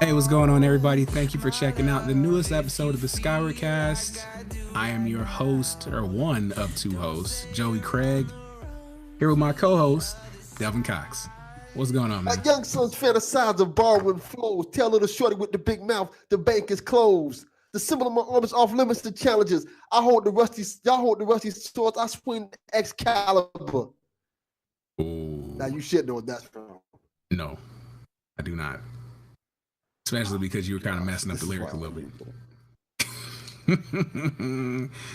Hey, what's going on, everybody? Thank you for checking out the newest episode of the Skyward cast. I am your host, or one of two hosts, Joey Craig, here with my co-host, Delvin Cox. What's going on, man? My young sons fantasize of borrowing flows. Tell little shorty with the big mouth, the bank is closed. The symbol of my arm is off limits to challenges. Y'all hold the rusty swords. I swing Excalibur. Ooh. Now you should know what that's from. No, I do not. Especially because you were kind of messing up the lyrics a little bit.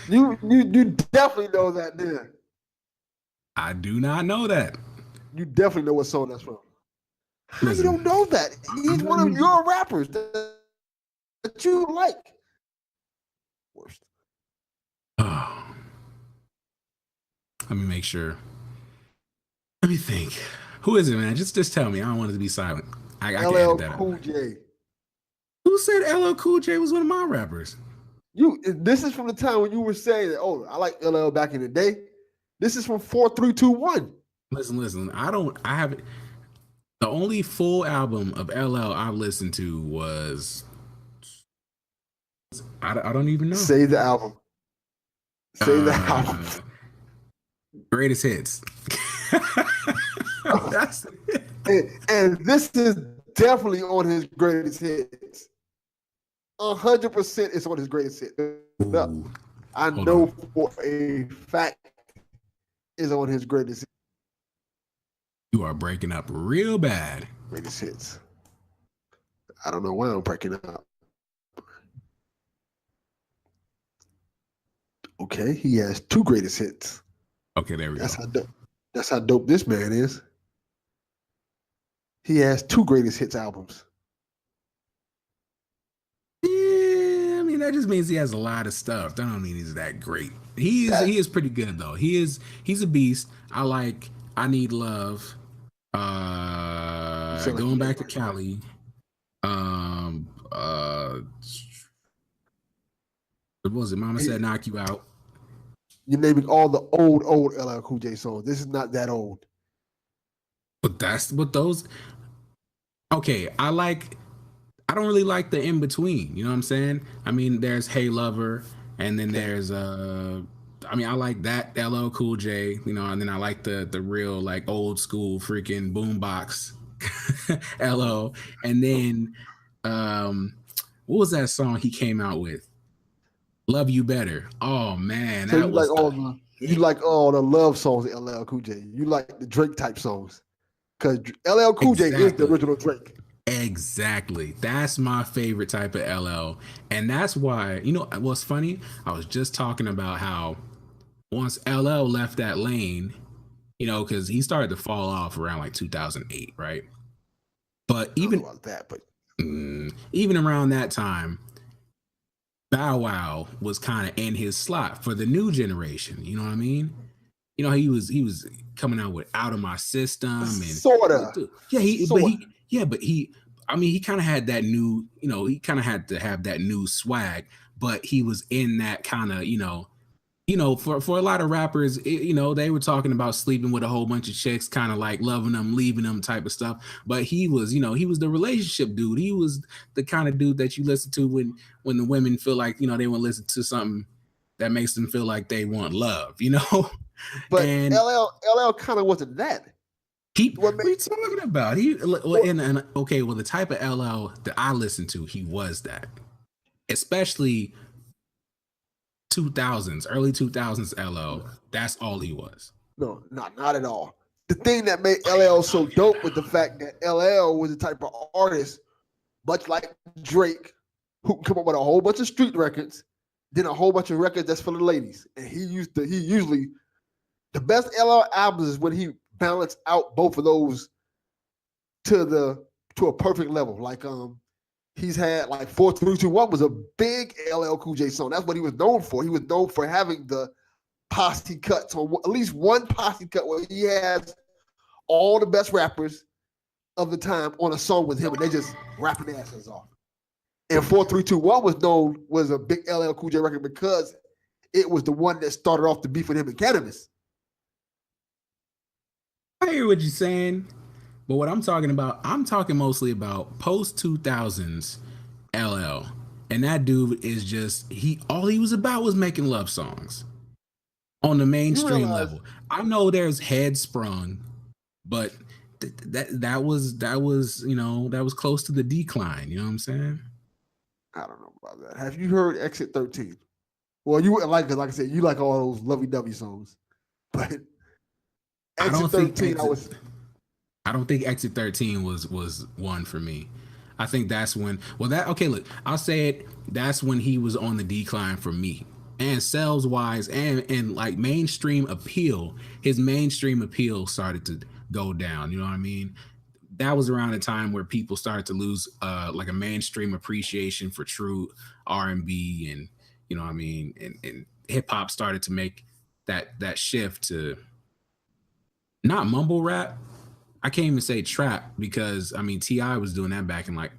You definitely know that, then. I do not know that. You definitely know what song that's from. How Listen, you don't know that? He's one of your rappers that you like. Worst. Oh. Let me make sure. Let me think. Who is it, man? Just tell me. I don't want it to be silent. I can edit that Cool out. J. Who said LL Cool J was one of my rappers? This is from the time when you were saying that, oh, I like LL back in the day. This is from 4321. Listen. I haven't. The only full album of LL I've listened to was. I don't even know. Say the album. The album. Greatest hits. That's and this is definitely on his greatest hits. 100% it's on his greatest hit. I know for a fact is on his greatest hits. You are breaking up real bad. Greatest hits. I don't know why I'm breaking up. Okay, he has two greatest hits. Okay, there we go. That's how dope this man is. He has two greatest hits albums. Yeah, I mean that just means he has a lot of stuff. That don't mean he's that great. He is pretty good though. He's a beast. I like I Need Love. Going back to Cali. What was it? Mama Said Knock You Out. You're naming all the old LL Cool J songs. This is not that old. But that's what those. Okay, I don't really like the in between. You know what I'm saying? I mean, there's Hey Lover, and then there's I like that LL Cool J. You know, and then I like the real like old school freaking boombox LL, and then what was that song he came out with? Love You Better. Oh man, so you like all the love songs of LL Cool J. You like the Drake type songs. Because LL Cool J is the original Drake. Exactly. That's my favorite type of LL. And that's why, you know, what's funny? I was just talking about how once LL left that lane, you know, because he started to fall off around like 2008, right? But even about that, but even around that time, Bow Wow was kind of in his slot for the new generation. You know what I mean? You know, he was coming out with Out of My System and sorta. But he kind of had that new, you know, he kind of had to have that new swag, but he was in that kind of, you know, for a lot of rappers, you know, they were talking about sleeping with a whole bunch of chicks, kind of like loving them, leaving them type of stuff. But he was, you know, he was the relationship dude. He was the kind of dude that you listen to when the women feel like, you know, they want to listen to something that makes them feel like they want love, you know? But LL kind of wasn't that. What are you talking about? The type of LL that I listen to, he was that. Especially 2000s, early 2000s LL. That's all he was. No, not at all. The thing that made LL so dope was the fact that LL was the type of artist, much like Drake, who can come up with a whole bunch of street records, then a whole bunch of records that's for the ladies. And he usually the best LL albums is when he balanced out both of those to a perfect level. Like he's had like 4321 was a big LL Cool J song. That's what he was known for. He was known for having the posse cuts, or at least one posse cut where he has all the best rappers of the time on a song with him, and they just rapping their asses off. And 4321 was a big LL Cool J record because it was the one that started off the beef with him and Cannabis. I hear what you're saying, But what I'm talking mostly about post 2000s LL. And that dude is just all he was about was making love songs on the You mainstream realize, level. I know there's Head Sprung, but that was that was close to the decline. You know what I'm saying? I don't know about that. Have you heard Exit 13? Well, you like I said, you like all those lovey-dovey songs, but I don't Exit think 13, I don't think Exit 13 was one for me. I think that's when look, I'll say it, that's when he was on the decline for me. And sales wise and like mainstream appeal, his mainstream appeal started to go down. You know what I mean? That was around a time where people started to lose like a mainstream appreciation for true R&B and you know what I mean, and hip hop started to make that shift to not mumble rap. I can't even say trap because I mean Ti was doing that back in like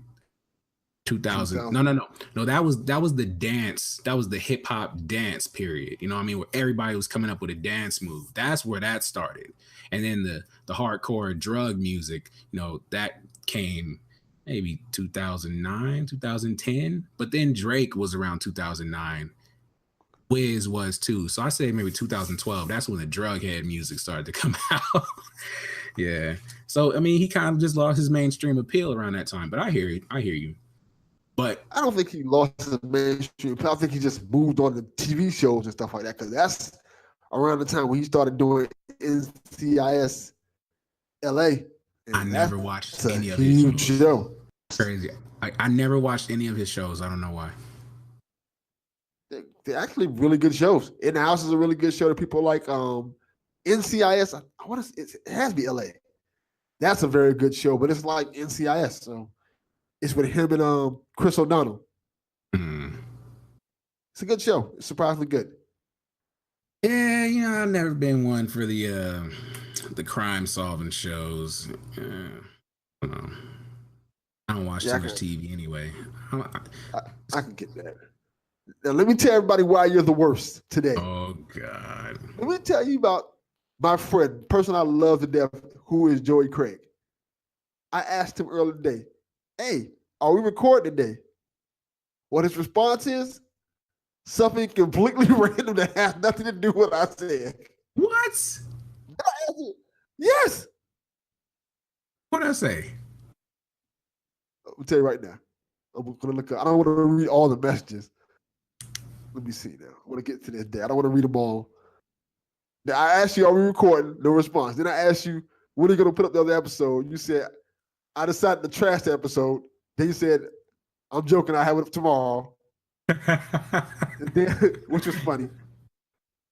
2000. 2000. No. That was the dance. That was the hip hop dance period. You know what I mean? Where everybody was coming up with a dance move. That's where that started. And then the hardcore drug music, you know, that came maybe 2009, 2010. But then Drake was around 2009. Wiz was too. So I say maybe 2012. That's when the drug head music started to come out. Yeah. So I mean, he kind of just lost his mainstream appeal around that time. But I hear you. I hear you. But I don't think he lost his mainstream. I think he just moved on to TV shows and stuff like that because that's around the time when he started doing NCIS LA. I never watched any of his huge shows. show. Crazy. I never watched any of his shows. I don't know why. They're actually really good shows. In the House is a really good show that people like. NCIS, it has to be LA. That's a very good show, but it's like NCIS. So it's with him and Chris O'Donnell. Mm. It's a good show. It's surprisingly good. Yeah, you know, I've never been one for the crime solving shows. I don't know. I don't watch too much TV anyway. I can get that. Now, let me tell everybody why you're the worst today. Oh, God. Let me tell you about my friend, person I love to death, who is Joey Craig. I asked him earlier today, hey, are we recording today? What his response is? Something completely random that has nothing to do with what I said. What? Yes. What'd I say? I'll tell you right now. I'm gonna look up. I don't want to read all the messages. Let me see now. I want to get to this day. I don't want to read them all. Now, I asked you, are we recording? No response. Then I asked you, when are you going to put up the other episode? You said, I decided to trash the episode. Then you said, I'm joking. I have it up tomorrow. And then, which was funny.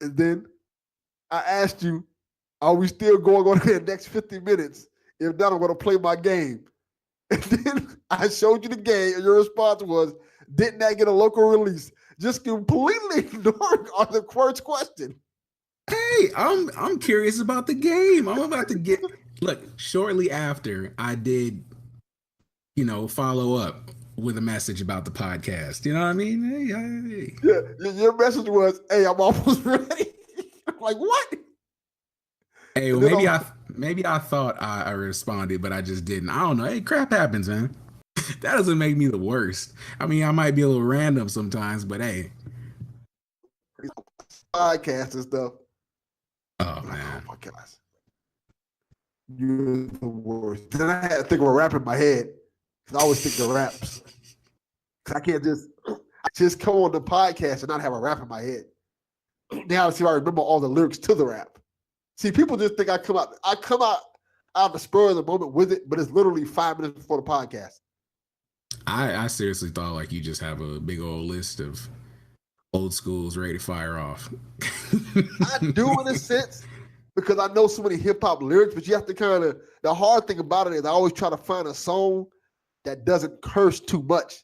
And then I asked you, are we still going on in the next 50 minutes? If not, I'm going to play my game. And then I showed you the game, and your response was, didn't that get a local release? Just completely ignoring on the first question. Hey, I'm curious about the game. I'm about to get look. Shortly after, I did, follow up with a message about the podcast. You know what I mean? Hey. Yeah, your message was, "Hey, I'm almost ready." I'm like, what? Hey, well, maybe I thought I responded, but I just didn't. I don't know. Hey, crap happens, man. That doesn't make me the worst. I mean, I might be a little random sometimes, but hey. Podcast and stuff. Oh, man. Oh, my gosh. You're the worst. Then I had to think of a rap in my head. Because I always think of raps. Because I can't just come on the podcast and not have a rap in my head. Now I see if I remember all the lyrics to the rap. See, people just think I come out of the spur of the moment with it, but it's literally 5 minutes before the podcast. I seriously thought like you just have a big old list of old schools ready to fire off. I do in a sense because I know so many hip hop lyrics, but you have to the hard thing about it is I always try to find a song that doesn't curse too much.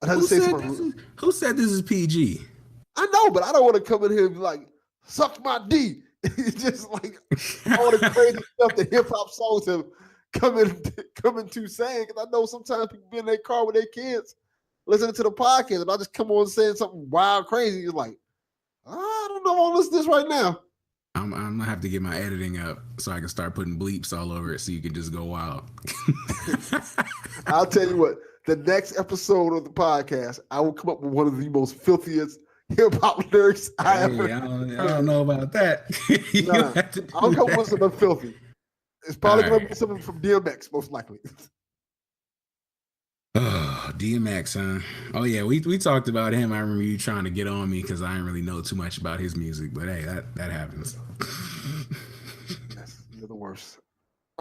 Who said this is PG? I know, but I don't want to come in here and be like, suck my D. It's just like all the crazy stuff that hip hop songs have come into saying. Because I know sometimes people be in their car with their kids listening to the podcast, and I just come on saying something wild, crazy. It's like, I don't know if I want to listen to this right now. I'm gonna have to get my editing up so I can start putting bleeps all over it so you can just go wild. I'll tell you what, the next episode of the podcast, I will come up with one of the most filthiest hip hop lyrics I ever I heard. don't know about that. No, I'll come up with something filthy. It's probably going to be something from DMX, most likely. Oh, DMX, huh? Oh yeah, we talked about him. I remember you trying to get on me because I didn't really know too much about his music, but hey, that happens. Yes, you're the worst.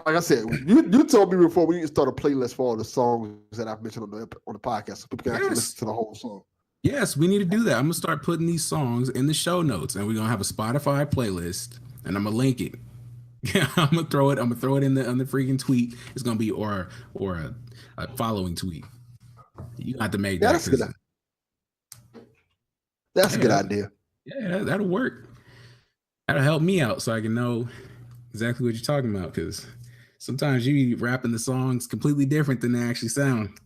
Like I said, you told me before we need to start a playlist for all the songs that I've mentioned on the podcast, so people can actually listen to the whole song. Yes, we need to do that. I'm gonna start putting these songs in the show notes, and we're gonna have a Spotify playlist, and I'm gonna link it. I'm gonna throw it in the on the freaking tweet. It's gonna be or a following tweet. You have to make that. That's a good idea. Yeah, that'll work. That'll help me out so I can know exactly what you're talking about. Because sometimes you be rapping the songs completely different than they actually sound.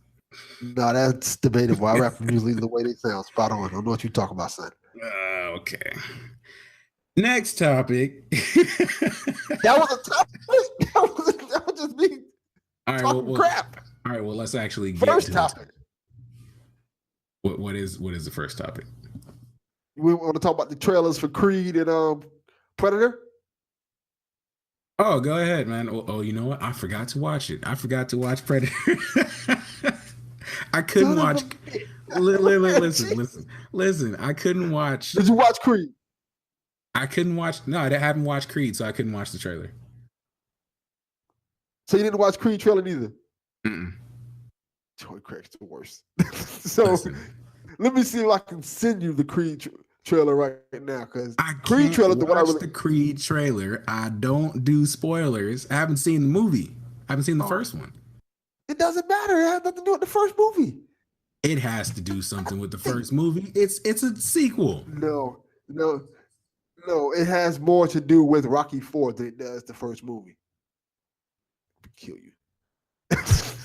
No, that's debatable. I rap usually the way they sound. Spot on. I don't know what you're talking about, son. Okay. Next topic. That was a topic. That was just me talking crap. All right, well, let's actually get first topic. What is the first topic? We want to talk about the trailers for Creed and Predator. Oh, go ahead, man. Oh, you know what? I forgot to watch it. I forgot to watch Predator. I couldn't watch. Listen. I couldn't watch. Did you watch Creed? I couldn't watch. No, I haven't watched Creed, so I couldn't watch the trailer. So you didn't watch Creed trailer neither? Mm-mm. Joey Craig's the worst. So let me see if I can send you the Creed trailer right now, because Creed trailer. The Creed trailer. I don't do spoilers. I haven't seen the movie. I haven't seen the first one. It doesn't matter. It has nothing to do with the first movie. It has to do something with the first movie. It's a sequel. No. It has more to do with Rocky IV than it does the first movie. I'll kill you.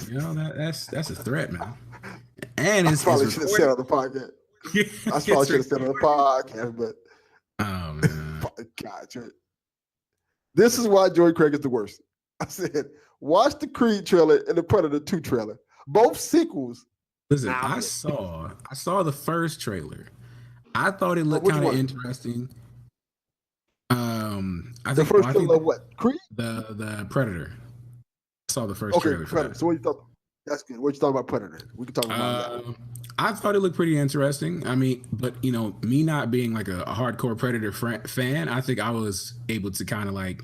You know that's a threat, man. And it's probably should have said on the podcast. I probably should have said on the podcast, but oh man, God, this is why Joey Craig is the worst. I said, watch the Creed trailer and the Predator 2 trailer, both sequels. Listen, I saw the first trailer. I thought it looked kind of interesting. I think the first trailer of what? Creed? The Predator. I saw the first trailer. Predator. So what you thought? That's good. What you thought about Predator? We can talk about that. I thought it looked pretty interesting. I mean, but me not being like a hardcore Predator fan, I think I was able to kind of like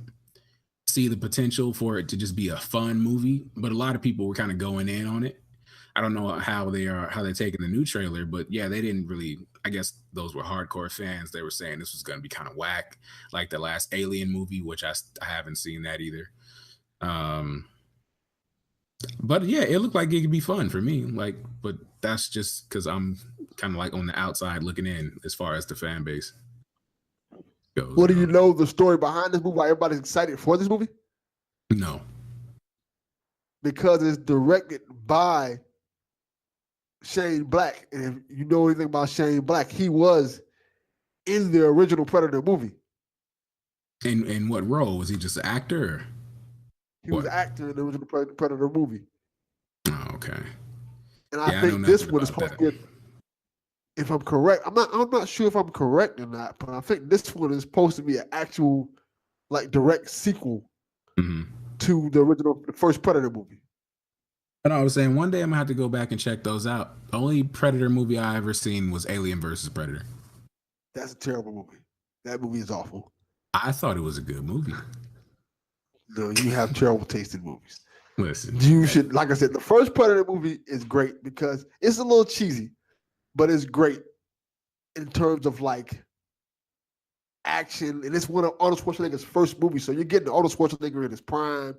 see the potential for it to just be a fun movie. But a lot of people were kind of going in on it. I don't know how they're taking the new trailer, but yeah, they didn't really. I guess those were hardcore fans. They were saying this was going to be kind of whack, like the last Alien movie, which I haven't seen that either. But yeah, it looked like it could be fun for me. Like, but that's just because I'm kind of like on the outside looking in as far as the fan base goes. What do you know the story behind this movie? Why everybody's excited for this movie? No, because it's directed by Shane Black, and if you know anything about Shane Black, he was in the original Predator movie. In what role? Was he just an actor? Or he was an actor in the original Predator movie. Oh, okay. And I think this one is supposed to be, if I'm correct, I'm not sure if I'm correct or not, but I think this one is supposed to be an actual, like, direct sequel to the first Predator movie. And I was saying one day I'm gonna have to go back and check those out. The only Predator movie I ever seen was Alien versus Predator. That's a terrible movie. That movie is awful. I thought it was a good movie. No, you have terrible taste in movies. Listen, you should, like I said, the first Predator movie is great because it's a little cheesy, but it's great in terms of like action. And it's one of Arnold Schwarzenegger's first movies. So you're getting Arnold Schwarzenegger in his prime.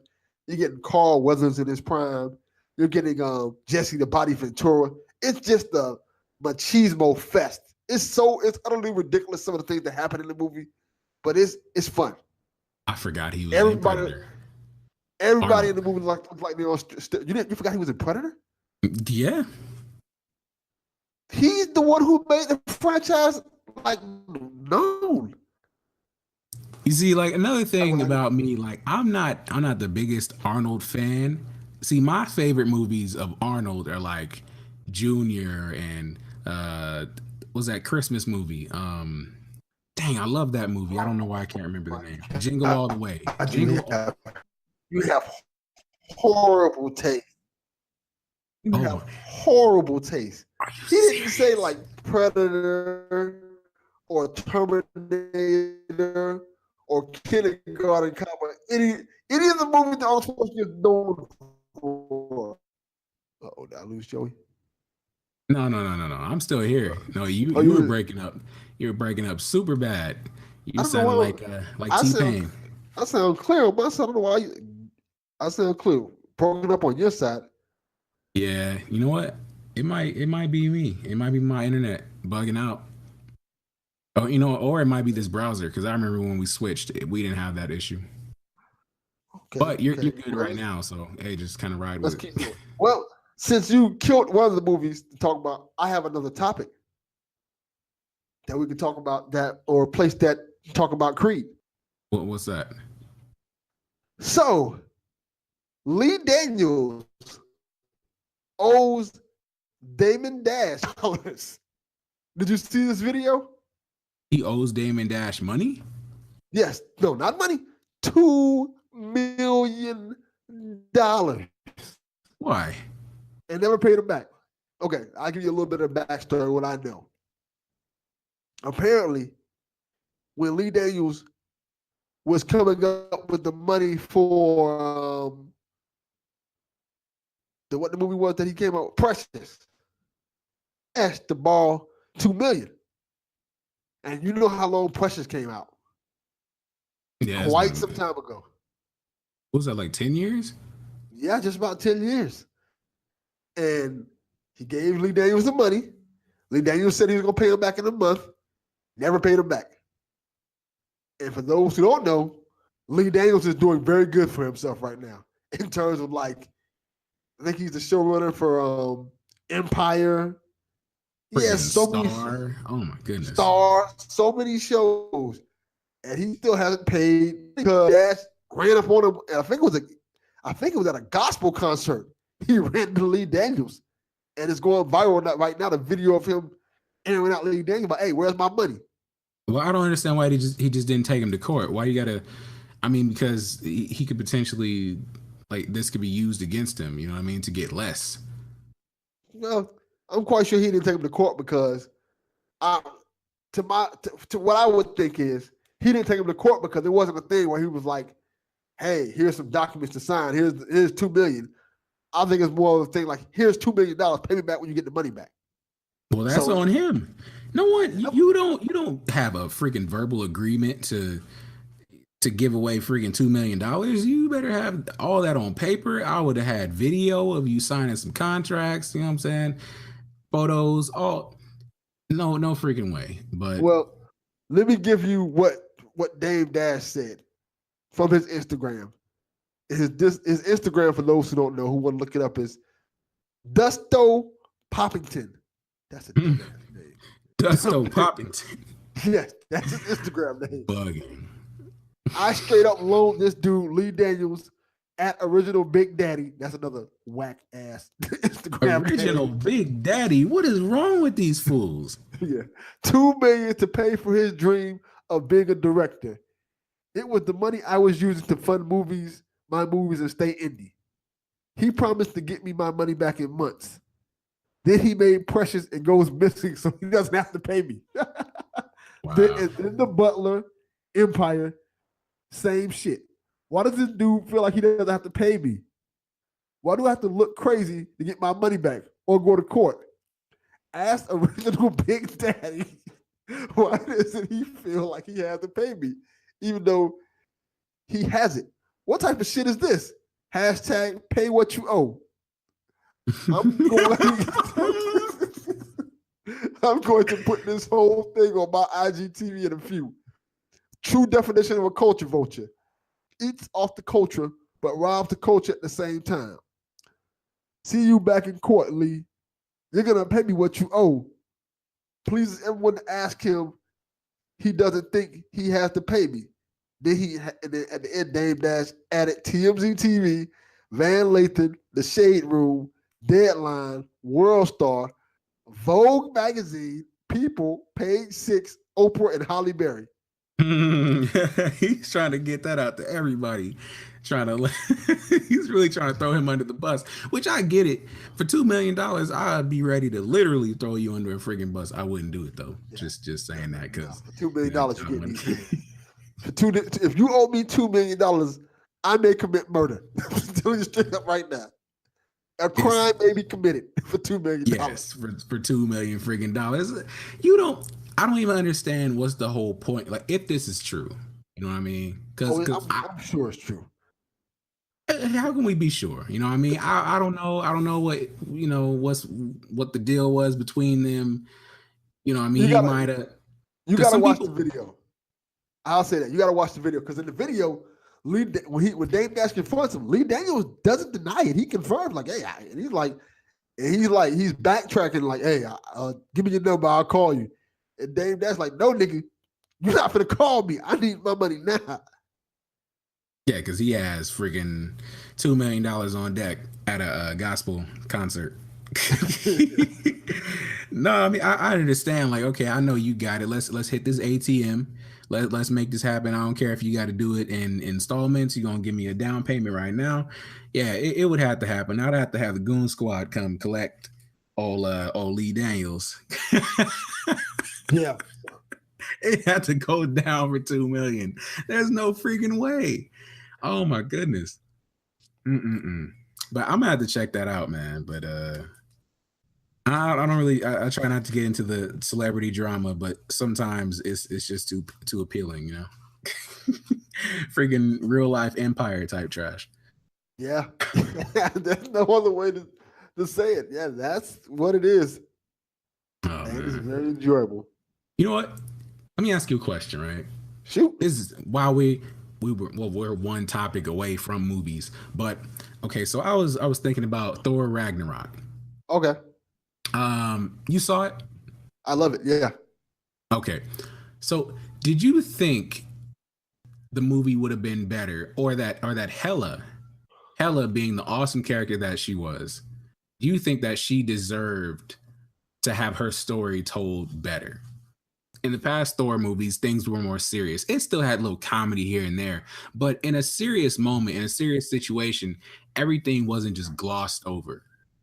You're getting Carl Weathers in his prime. You're getting Jesse the Body Ventura. It's just a machismo fest. It's utterly ridiculous, some of the things that happen in the movie, but it's fun. I forgot he was in Predator. Everybody in the movie like they're on. You forgot he was in Predator? Yeah. He's the one who made the franchise like known. You see, like another That's thing what I do. about me, like I'm not the biggest Arnold fan. See, my favorite movies of Arnold are like Junior and was that Christmas movie? Dang, I love that movie. I don't know why I can't remember the name. Jingle All the Way. You Jingle. have horrible taste. You Oh have my, horrible taste. are you He didn't say serious? like Predator or Terminator or Kindergarten Cop or any of the movies that Arnold Schwarzenegger is known for. Oh, did I lose Joey? No, no, no, no, no. I'm still here. No, you Oh, you were you. breaking up. You were breaking up super bad. I You don't know sounded why. like I T sound. Pain. I sound clear on my side. I don't know why. I sound clear. Broken up on your side. Yeah, you know what? It might be me. It might be my internet bugging out. Oh, you know, or it might be this browser because I remember when we switched, we didn't have that issue. Okay. But you're Okay. good Well, right now, so hey, just kind of ride let's with keep it. going. Well, since you killed one of the movies to talk about, I have another topic that we can talk about that or place that talk about Creed. What's that? So Lee Daniels owes Damon Dash dollars. Did you see this video? He owes Damon Dash money. Yes. No, not money. $2 million Why? and never paid him back. Okay, I'll give you a little bit of backstory what I know. Apparently, when Lee Daniels was coming up with the money for what the movie was that he came out with, Precious, asked to borrow $2 million. And you know how long Precious came out? Yeah, it's Quite been. some time ago. What was that, like 10 years? Yeah, just about 10 years. And he gave Lee Daniels the money. Lee Daniels said he was going to pay him back in a month. Never paid him back. And for those who don't know, Lee Daniels is doing very good for himself right now in terms of like, I think he's the showrunner for Empire. He has Freaking so many star. Oh my goodness. stars, so many shows, and he still hasn't paid because Dash ran up on him. And I think it was at a gospel concert. He ran to Lee Daniels, and it's going viral right now. The video of him airing out Lee Daniels, like, "Hey, where's my money?" Well, I don't understand why he just didn't take him to court. Why you gotta? I mean, because he could potentially like this could be used against him. You know what I mean? To get less. Well, I'm quite sure he didn't take him to court because I, to what I would think is he didn't take him to court because it wasn't a thing where he was like, "Hey, here's some documents to sign. Here's $2 million." I think it's more of a thing like, "Here's $2 million. Pay me back when you get the money back." Well, that's So on him. No one. You don't have a freaking verbal agreement to give away freaking $2 million. You better have all that on paper. I would have had video of you signing some contracts. You know what I'm saying? Photos. All. No, no freaking way. But well, let me give you what Dame Dash said from his Instagram. His Instagram, for those who don't know, who want to look it up, is Dusto Poppington. That's a dumbass name. Dusto Poppington. Yes, that's his Instagram name. Bugging. I straight up loaned this dude, Lee Daniels, at Original Big Daddy. That's another whack ass Instagram Original name. Big Daddy. What is wrong with these fools? Yeah, $2 million to pay for his dream of being a director. It was the money I was using to fund my movies, and stay indie. He promised to get me my money back in months. Then he made Precious and goes missing, so he doesn't have to pay me. Wow. Then the Butler, Empire, same shit. Why does this dude feel like he doesn't have to pay me? Why do I have to look crazy to get my money back or go to court? Ask Original Big Daddy, why doesn't he feel like he has to pay me, even though he has it? What type of shit is this? Hashtag pay what you owe. I'm going to put this whole thing on my IGTV in a few. True definition of a culture vulture. Eats off the culture, but robs the culture at the same time. See you back in court, Lee. You're going to pay me what you owe. Please, everyone ask him. He doesn't think he has to pay me. Then at the end, Dame Dash added TMZ TV, Van Lathan, The Shade Room, Deadline, World Star, Vogue Magazine, People, Page Six, Oprah, and Holly Berry. He's trying to get that out to everybody. Trying to, he's really trying to throw him under the bus, which I get it. For $2 million, I'd be ready to literally throw you under a friggin' bus. I wouldn't do it though. Yeah. Just saying that because for $2 million, you get these. If you owe me $2 million, I may commit murder. I'm telling you straight up right now. A crime may be committed for $2 million. Yes, for $2 million friggin' dollars. I don't even understand what's the whole point. Like, if this is true, you know what I mean? Because I'm sure it's true. How can we be sure? You know what I mean? I don't know. I don't know what what the deal was between them. You know what I mean? He might have. You gotta watch the video. I'll say that. You gotta watch the video because in the video, when Dame Dash confronts him, Lee Daniels doesn't deny it. He confirms, like, hey, and he's backtracking, like, hey, give me your number, I'll call you. And Dame Dash like, no, nigga, you're not gonna call me. I need my money now. Yeah, because he has freaking $2 million on deck at a gospel concert. No, I mean I understand. Like, okay, I know you got it. Let's hit this ATM. Let's make this happen. I don't care if you got to do it in installments. You're gonna give me a down payment right now. Yeah, it would have to happen. I'd have to have the Goon Squad come collect old Lee Daniels. Yeah, it had to go down for $2 million. There's no freaking way. Oh my goodness. But I'm gonna have to check that out, man. But I don't really. I try not to get into the celebrity drama, but sometimes it's just too appealing, you know. Freaking real life empire type trash. Yeah, there's no other way to say it. Yeah, that's what it is. Oh, and it's very enjoyable. You know what? Let me ask you a question, right? Shoot. This is while we're one topic away from movies, but okay. So I was thinking about Thor Ragnarok. Okay. You saw it? I love it. Yeah. Okay. So did you think the movie would have been better, or that Hela being the awesome character that she was, do you think that she deserved to have her story told better? In the past Thor movies, things were more serious. It still had a little comedy here and there, but in a serious moment, in a serious situation, everything wasn't just glossed over.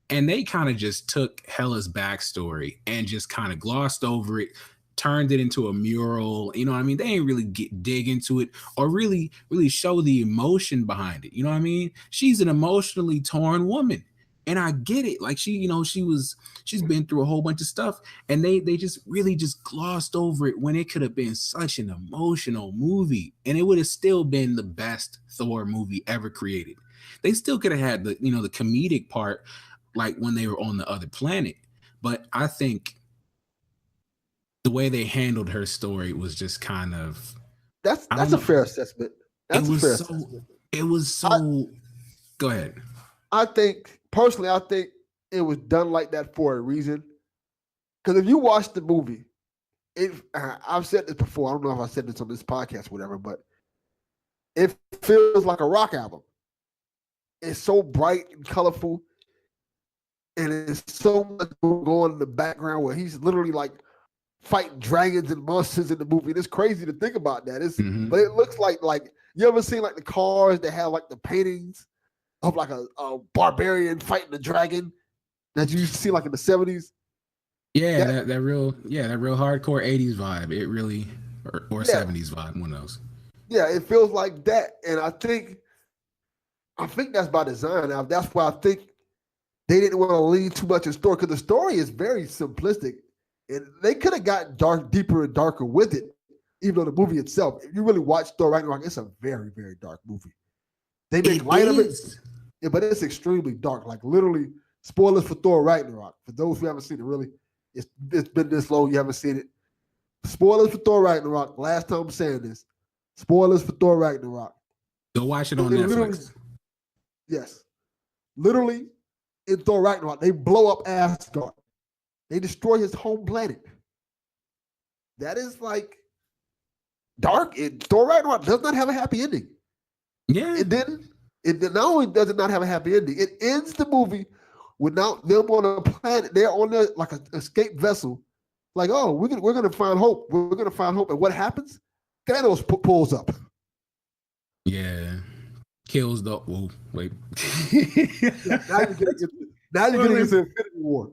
And they kind of just took Hela's backstory and just kind of glossed over it, turned it into a mural. You know what I mean? They ain't really dig into it or really show the emotion behind it. You know what I mean? She's an emotionally torn woman. And I get it. Like she's been through a whole bunch of stuff, and they just really just glossed over it when it could have been such an emotional movie, and it would have still been the best Thor movie ever created. They still could have had the comedic part, like when they were on the other planet. But I think the way they handled her story was just kind of that's a fair assessment. That's a fair assessment. It was so. Go ahead. I think it was done like that for a reason. Because if you watch the movie, I've said this before. I don't know if I said this on this podcast or whatever, but it feels like a rock album. It's so bright and colorful, and it's so much going on in the background where he's literally like fighting dragons and monsters in the movie. And it's crazy to think about that. But it looks like you ever seen like the cars that have like the paintings of like a barbarian fighting a dragon that you see like in the 70s. Yeah, that real hardcore 80s vibe. It really or 70s vibe, one of those. Yeah, it feels like that. And I think that's by design. Now, that's why I think they didn't want to lean too much in story, because the story is very simplistic. And they could have gotten deeper and darker with it, even though the movie itself, if you really watch Thor Ragnarok, it's a very, very dark movie. They make light of it. Yeah, but it's extremely dark. Like literally, spoilers for Thor Ragnarok. For those who haven't seen it, really, it's been this long, you haven't seen it. Spoilers for Thor Ragnarok. Last time I'm saying this. Spoilers for Thor Ragnarok. Go watch it on Netflix. Yes. Literally, in Thor Ragnarok, they blow up Asgard. They destroy his home planet. That is like dark. Thor Ragnarok does not have a happy ending. Yeah. It didn't. It not only does it not have a happy ending, it ends the movie without them on a planet. They're on there like an escape vessel. Like, oh, we're gonna find hope. We're gonna find hope. And what happens? Thanos pulls up. Yeah. Kills the. Whoa, wait. Now you're getting into Infinity War.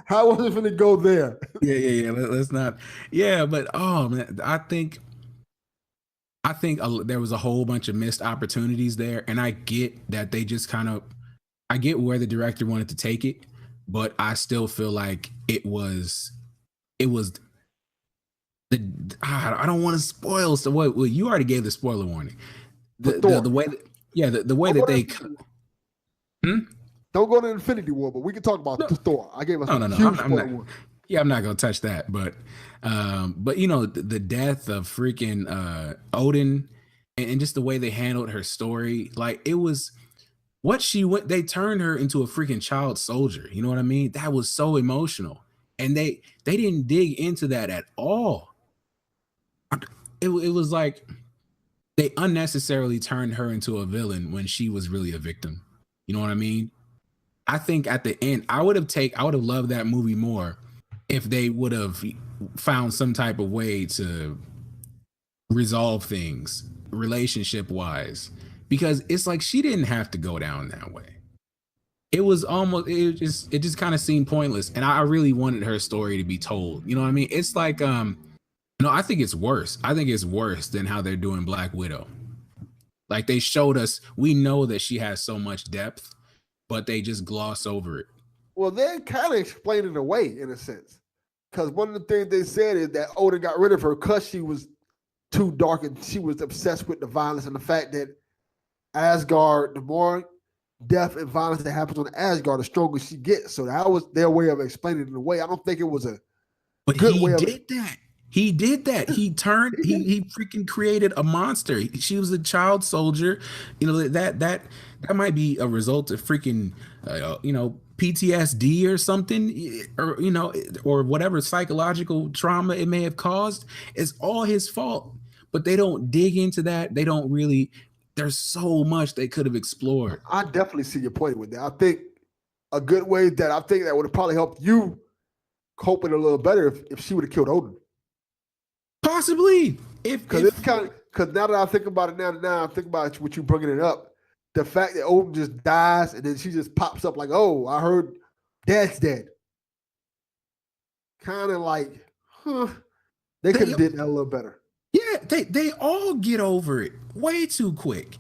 How was it going to go there? Yeah. Let's not. Yeah, but oh man, I think there was a whole bunch of missed opportunities there, and I get that they just kind of. I get where the director wanted to take it, but I still feel like it was the. I don't want to spoil. So what? Well, you already gave the spoiler warning. The way that, the way that they. Don't go to Infinity War, but we can talk about the Thor. I gave us no. huge I'm not. Yeah, I'm not gonna touch that, but you know, the death of freaking Odin and just the way they handled her story, like it was what she went. They turned her into a freaking child soldier. You know what I mean? That was so emotional, and they didn't dig into that at all. It was like they unnecessarily turned her into a villain when she was really a victim. You know what I mean? I think at the end, I would have loved that movie more if they would have found some type of way to resolve things relationship wise, because it's like she didn't have to go down that way. It was almost it just kind of seemed pointless, and I really wanted her story to be told. You know what I mean? It's like no, I think it's worse. I think it's worse than how they're doing Black Widow. Like they showed us, we know that she has so much depth, but they just gloss over it. Well, they kind of explained it away in a sense, because one of the things they said is that Odin got rid of her because she was too dark and she was obsessed with the violence and the fact that Asgard, the more death and violence that happens on Asgard, the stronger she gets. So that was their way of explaining it away. I don't think it was a good way of that. He did that. He turned. He freaking created a monster. She was a child soldier. You know that might be a result of freaking you know, PTSD or something, or you know, or whatever psychological trauma it may have caused. It's all his fault. But they don't dig into that. They don't really. There's so much they could have explored. I definitely see your point with that. I think a good way that I think that would have probably helped you cope with it a little better if she would have killed Odin. Possibly, because it's kind of because now that I think about it, now I think about what you bringing it up, the fact that Odin just dies and then she just pops up like, oh, I heard Dad's dead. Kind of like, they could have did that a little better. Yeah, they all get over it way too quick.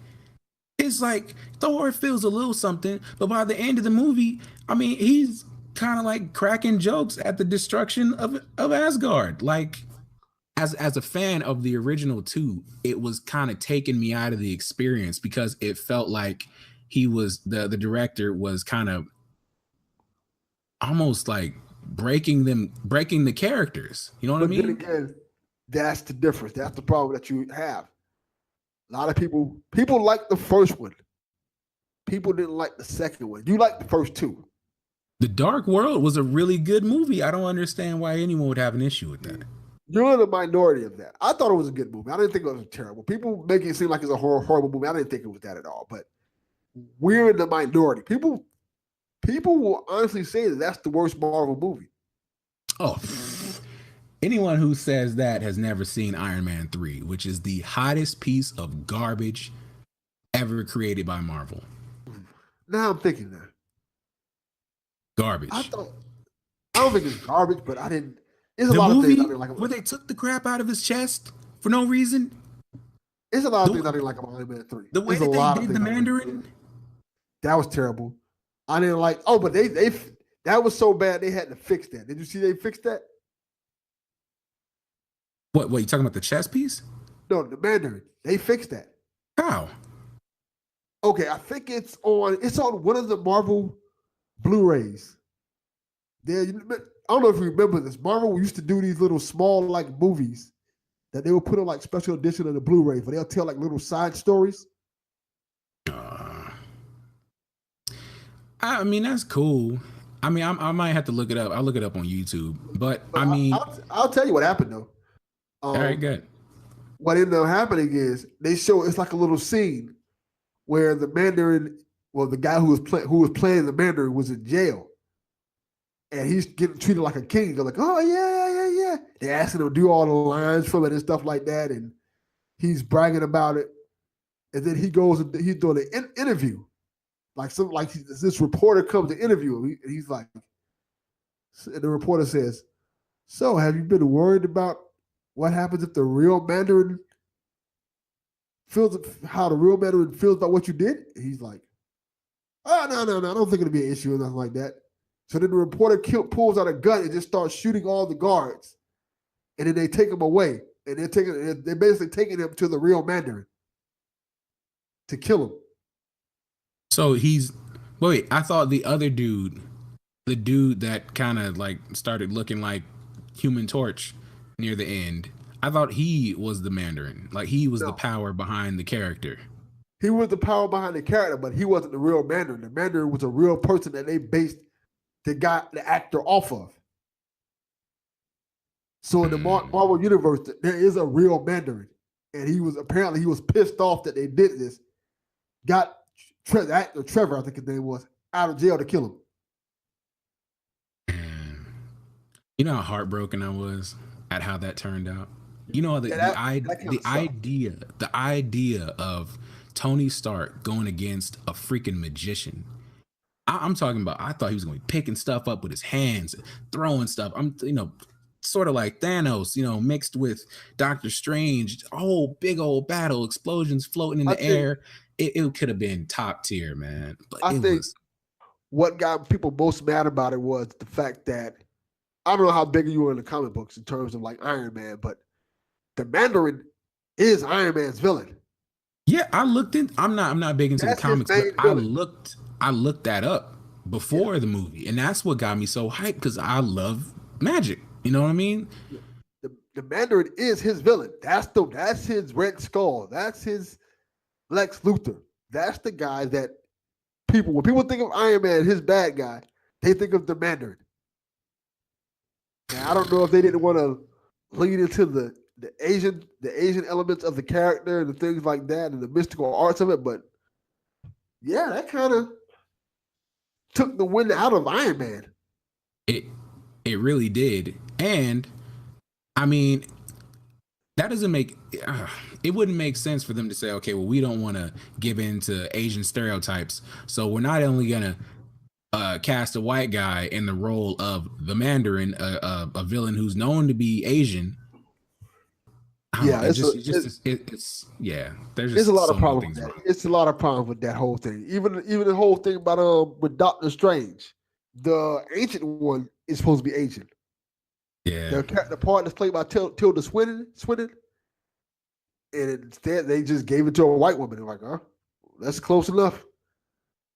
It's like Thor feels a little something, but by the end of the movie, I mean, he's kind of like cracking jokes at the destruction of Asgard. Like, as a fan of the original two, it was kind of taking me out of the experience because it felt like he was the director was kind of almost like breaking the characters. You know what I mean? Then again, that's the difference. That's the problem that you have. A lot of people like the first one. People didn't like the second one. You like the first two. The Dark World was a really good movie. I don't understand why anyone would have an issue with that. You're in the minority of that. I thought it was a good movie. I didn't think it was terrible. People make it seem like it's a horrible movie. I didn't think it was that at all. But we're in the minority. People will honestly say that that's the worst Marvel movie. Oh, anyone who says that has never seen Iron Man 3, which is the hottest piece of garbage ever created by Marvel. Now I'm thinking that. Garbage. I don't think it's garbage, but I didn't. There's a lot of things I didn't like where they took the crap out of his chest for no reason. There's a lot of things I didn't like about Iron Man 3. The way that they did the Mandarin. That was terrible. I didn't like. Oh, but they that was so bad they had to fix that. Did you see they fixed that? What you talking about, the chess piece? No, the Mandarin. They fixed that. How? Okay, I think it's on one of the Marvel Blu-rays. I don't know if you remember this. Marvel used to do these little small like movies that they would put on like special edition of the Blu-ray, but they'll tell like little side stories. I mean, that's cool. I mean, I might have to look it up. I'll look it up on YouTube. But I mean, I'll tell you what happened though. All right, good. what ended up happening is they show it's like a little scene where the Mandarin, well, the guy who was playing the Mandarin was in jail, and he's getting treated like a king. They're like, oh yeah. They're asking him to do all the lines from it and stuff like that, and he's bragging about it. And then he goes and he's doing an interview, this reporter comes to interview him, and he's like, and the reporter says, "So, have you been worried about what happens if the real Mandarin feels how the real Mandarin feels about what you did?" And he's like, "Oh no, I don't think it'll be an issue or nothing like that." So then the reporter pulls out a gun and just starts shooting all the guards, and then they take him away, and they're basically taking him to the real Mandarin to kill him. So wait, I thought the other dude, the dude that kind of like started looking like Human Torch near the end, I thought he was the Mandarin. Like he was the power behind the character. He was the power behind the character, but he wasn't the real Mandarin. The Mandarin was a real person that they based the actor off of. So in the Marvel universe, there is a real Mandarin, and he was pissed off that they did this. Got actor Trevor, I think his name was, out of jail to kill him. You know how heartbroken I was at how that turned out. You know the idea of Tony Stark going against a freaking magician. I'm talking about. I thought he was going to be picking stuff up with his hands, throwing stuff. Sort of like Thanos, mixed with Doctor Strange. Oh, big old battle, explosions floating in the air. It could have been top tier, man. But I think what got people most mad about it was the fact that, I don't know how big you are in the comic books in terms of like Iron Man, but the Mandarin is Iron Man's villain. Yeah, I'm not big into the comics, but I looked that up before the movie, and that's what got me so hyped because I love magic. You know what I mean? The Mandarin is his villain. That's his Red Skull. That's his Lex Luthor. That's the guy that when people think of Iron Man, his bad guy, they think of the Mandarin. Now, I don't know if they didn't want to lean into the Asian elements of the character and the things like that and the mystical arts of it, but yeah, that kind of took the wind out of Iron Man. It really did. And I mean, that doesn't make it wouldn't make sense for them to say, okay, well, we don't want to give in to Asian stereotypes, so we're not only gonna cast a white guy in the role of the Mandarin, a villain who's known to be Asian. There's just a lot of problems with that. It's a lot of problems with that whole thing. Even the whole thing about with Doctor Strange, the ancient one is supposed to be Asian. Yeah, the part that's played by Tilda Swinton, and instead they just gave it to a white woman. They're like, oh, that's close enough.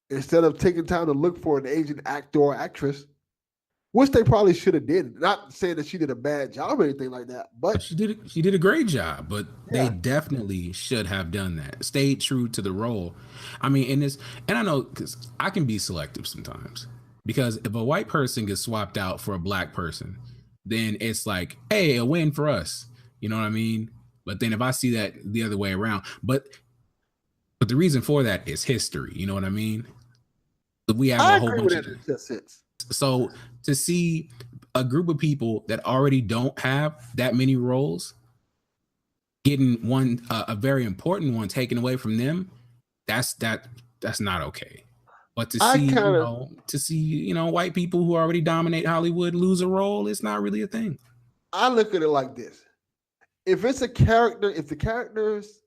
Instead of taking time to look for an Asian actor or actress, which they probably should have did. Not saying that she did a bad job or anything like that, but she did a great job. But they definitely should have done that. Stayed true to the role. I mean, and I know because I can be selective sometimes. Because if a white person gets swapped out for a black person, then it's like, hey, a win for us. You know what I mean? But then if I see that the other way around, but the reason for that is history. You know what I mean? We have a whole bunch of so to see a group of people that already don't have that many roles getting one a very important one taken away from them, that's not okay. But to see white people who already dominate Hollywood lose a role, it's not really a thing. I look at it like this: if it's a character, if the character's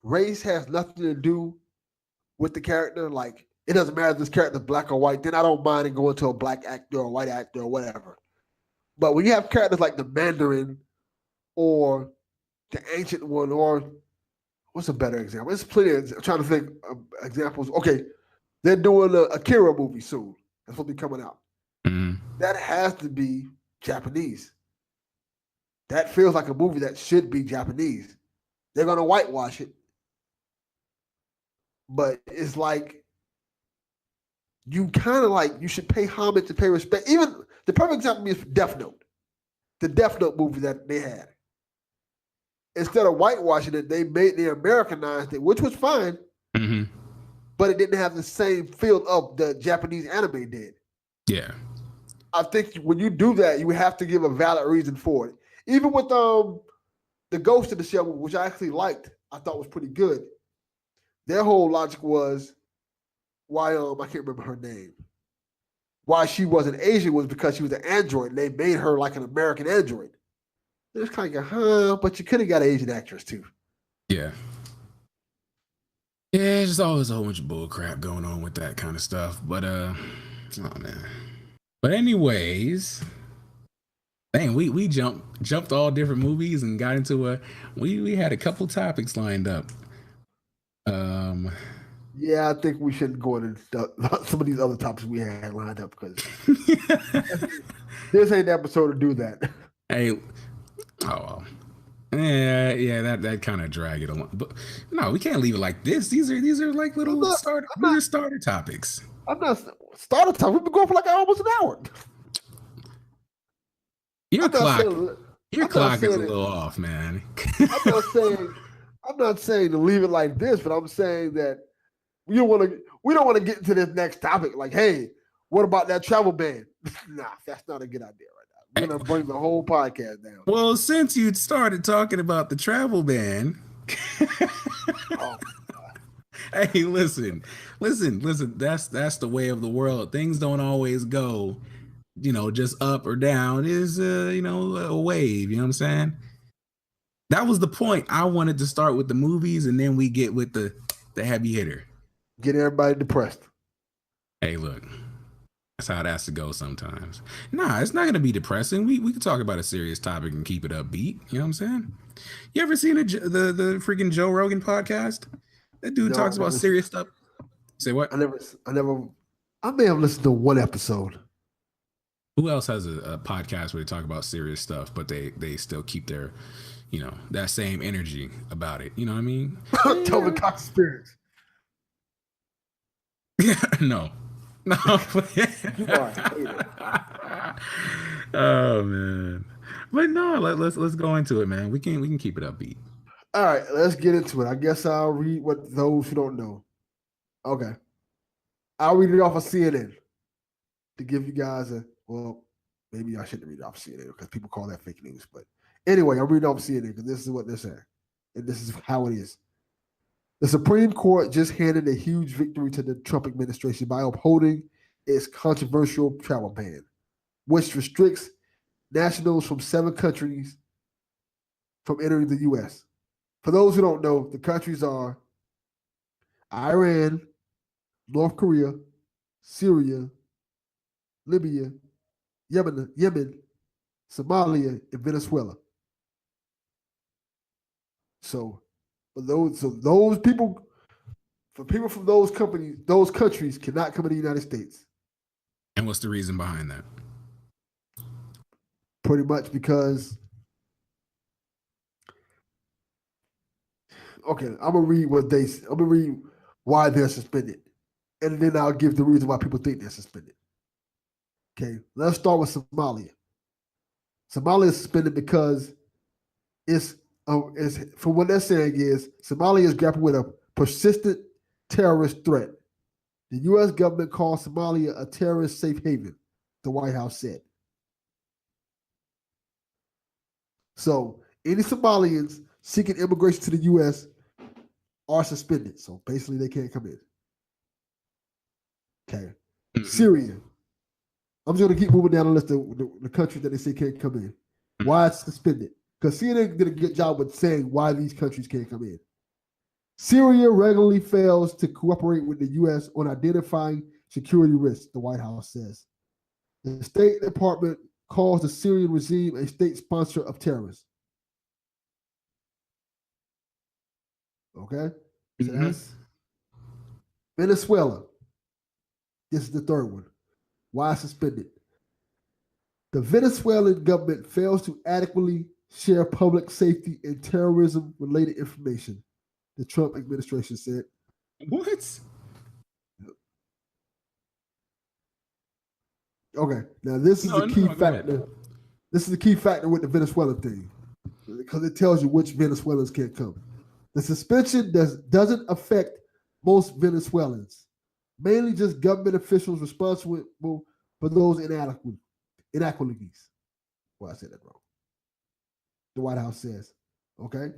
race has nothing to do with the character, like it doesn't matter if this character is black or white, then I don't mind it going to a black actor or a white actor or whatever. But when you have characters like the Mandarin or the Ancient One, or what's a better example? There's plenty I'm trying to think of examples. Okay, they're doing a Akira movie soon. That's what be coming out. Mm-hmm. That has to be Japanese. That feels like a movie that should be Japanese. They're going to whitewash it. But it's like, you kind of like, you should pay homage and pay respect. Even the perfect example is Death Note. The Death Note movie that they had. instead of whitewashing it, they Americanized it, which was fine, but it didn't have the same feel of the Japanese anime did. Yeah. I think when you do that, you have to give a valid reason for it. Even with the Ghost in the Shell, which I actually liked, I thought was pretty good. Their whole logic was why I can't remember her name. Why she wasn't Asian was because she was an android, and they made her like an American android. It's kind of but you could have got an Asian actress too. Yeah. Yeah, there's just always a whole bunch of bull crap going on with that kind of stuff. But oh man. But anyways, dang, we jumped all different movies and got into we had a couple topics lined up. Yeah, I think we shouldn't go into some of these other topics we had lined up because this ain't the episode to do that. Hey, well. Yeah, that kind of drag it along. But no, we can't leave it like this. These are like little starter topics. I'm not starter topics. We've been going for like almost an hour. Your clock is a little off, man. I'm not saying to leave it like this, but I'm saying that we don't want to get into this next topic. Like, hey, what about that travel ban? Nah, that's not a good idea right now. We're gonna bring the whole podcast down. Well, since you started talking about the travel ban, oh, hey, listen. That's the way of the world. Things don't always go, just up or down. Is a wave. You know what I'm saying? That was the point. I wanted to start with the movies, and then we get with the heavy hitter. Get everybody depressed. Hey, look. That's how it has to go sometimes. Nah, it's not going to be depressing. We can talk about a serious topic and keep it upbeat. You know what I'm saying? You ever seen the freaking Joe Rogan podcast? That dude talks about serious stuff. Say what? I may have listened to one episode. Who else has a podcast where they talk about serious stuff, but they still keep their, that same energy about it? You know what I mean? Tobin Cox Experience. No. Oh man, but no, let's go into it, man. We can keep it upbeat. All right, let's get into it. I guess I'll read what those who don't know. Okay, I'll read it off of CNN to give you guys maybe I shouldn't read it off of CNN because people call that fake news. But anyway, I'm reading off of CNN because this is what they're saying, and this is how it is. The Supreme Court just handed a huge victory to the Trump administration by upholding its controversial travel ban, which restricts nationals from 7 countries from entering the U.S. For those who don't know, the countries are Iran, North Korea, Syria, Libya, Yemen, Somalia, and Venezuela. For those people from those countries cannot come to the United States. And what's the reason behind that? Pretty much because, okay, I'm gonna read why they're suspended, and then I'll give the reason why people think they're suspended. Okay, let's start with Somalia. Somalia is suspended because it's from what they're saying is Somalia is grappling with a persistent terrorist threat. The U.S. government calls Somalia a terrorist safe haven, the White House said. So any Somalians seeking immigration to the U.S. are suspended. So basically they can't come in. Okay. Mm-hmm. Syria. I'm just going to keep moving down the list of the countries that they say can't come in. Why it's suspended? Because CNN did a good job with saying why these countries can't come in. Syria regularly fails to cooperate with the U.S. on identifying security risks, the White House says. The State Department calls the Syrian regime a state sponsor of terrorists. Okay? So that's Venezuela. This is the third one. Why suspended? The Venezuelan government fails to adequately share public safety and terrorism-related information, the Trump administration said. What? Okay, now this is the key factor. This is the key factor with the Venezuelan thing. because it tells you which Venezuelans can't come. The suspension doesn't affect most Venezuelans, mainly just government officials responsible for those inequalities. Well, I said that wrong. The White House says. Okay.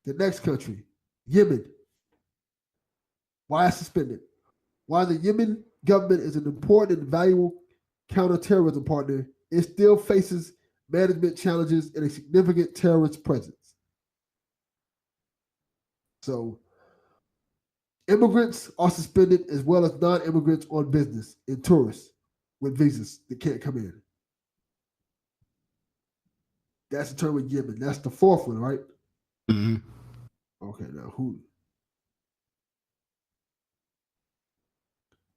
The next country, Yemen. Why suspended? While the Yemen government is an important and valuable counterterrorism partner, it still faces management challenges and a significant terrorist presence. So, immigrants are suspended as well as non-immigrants on business and tourists with visas that can't come in. That's the term of Yemen. That's the fourth one, right? Mm-hmm. Okay, now who?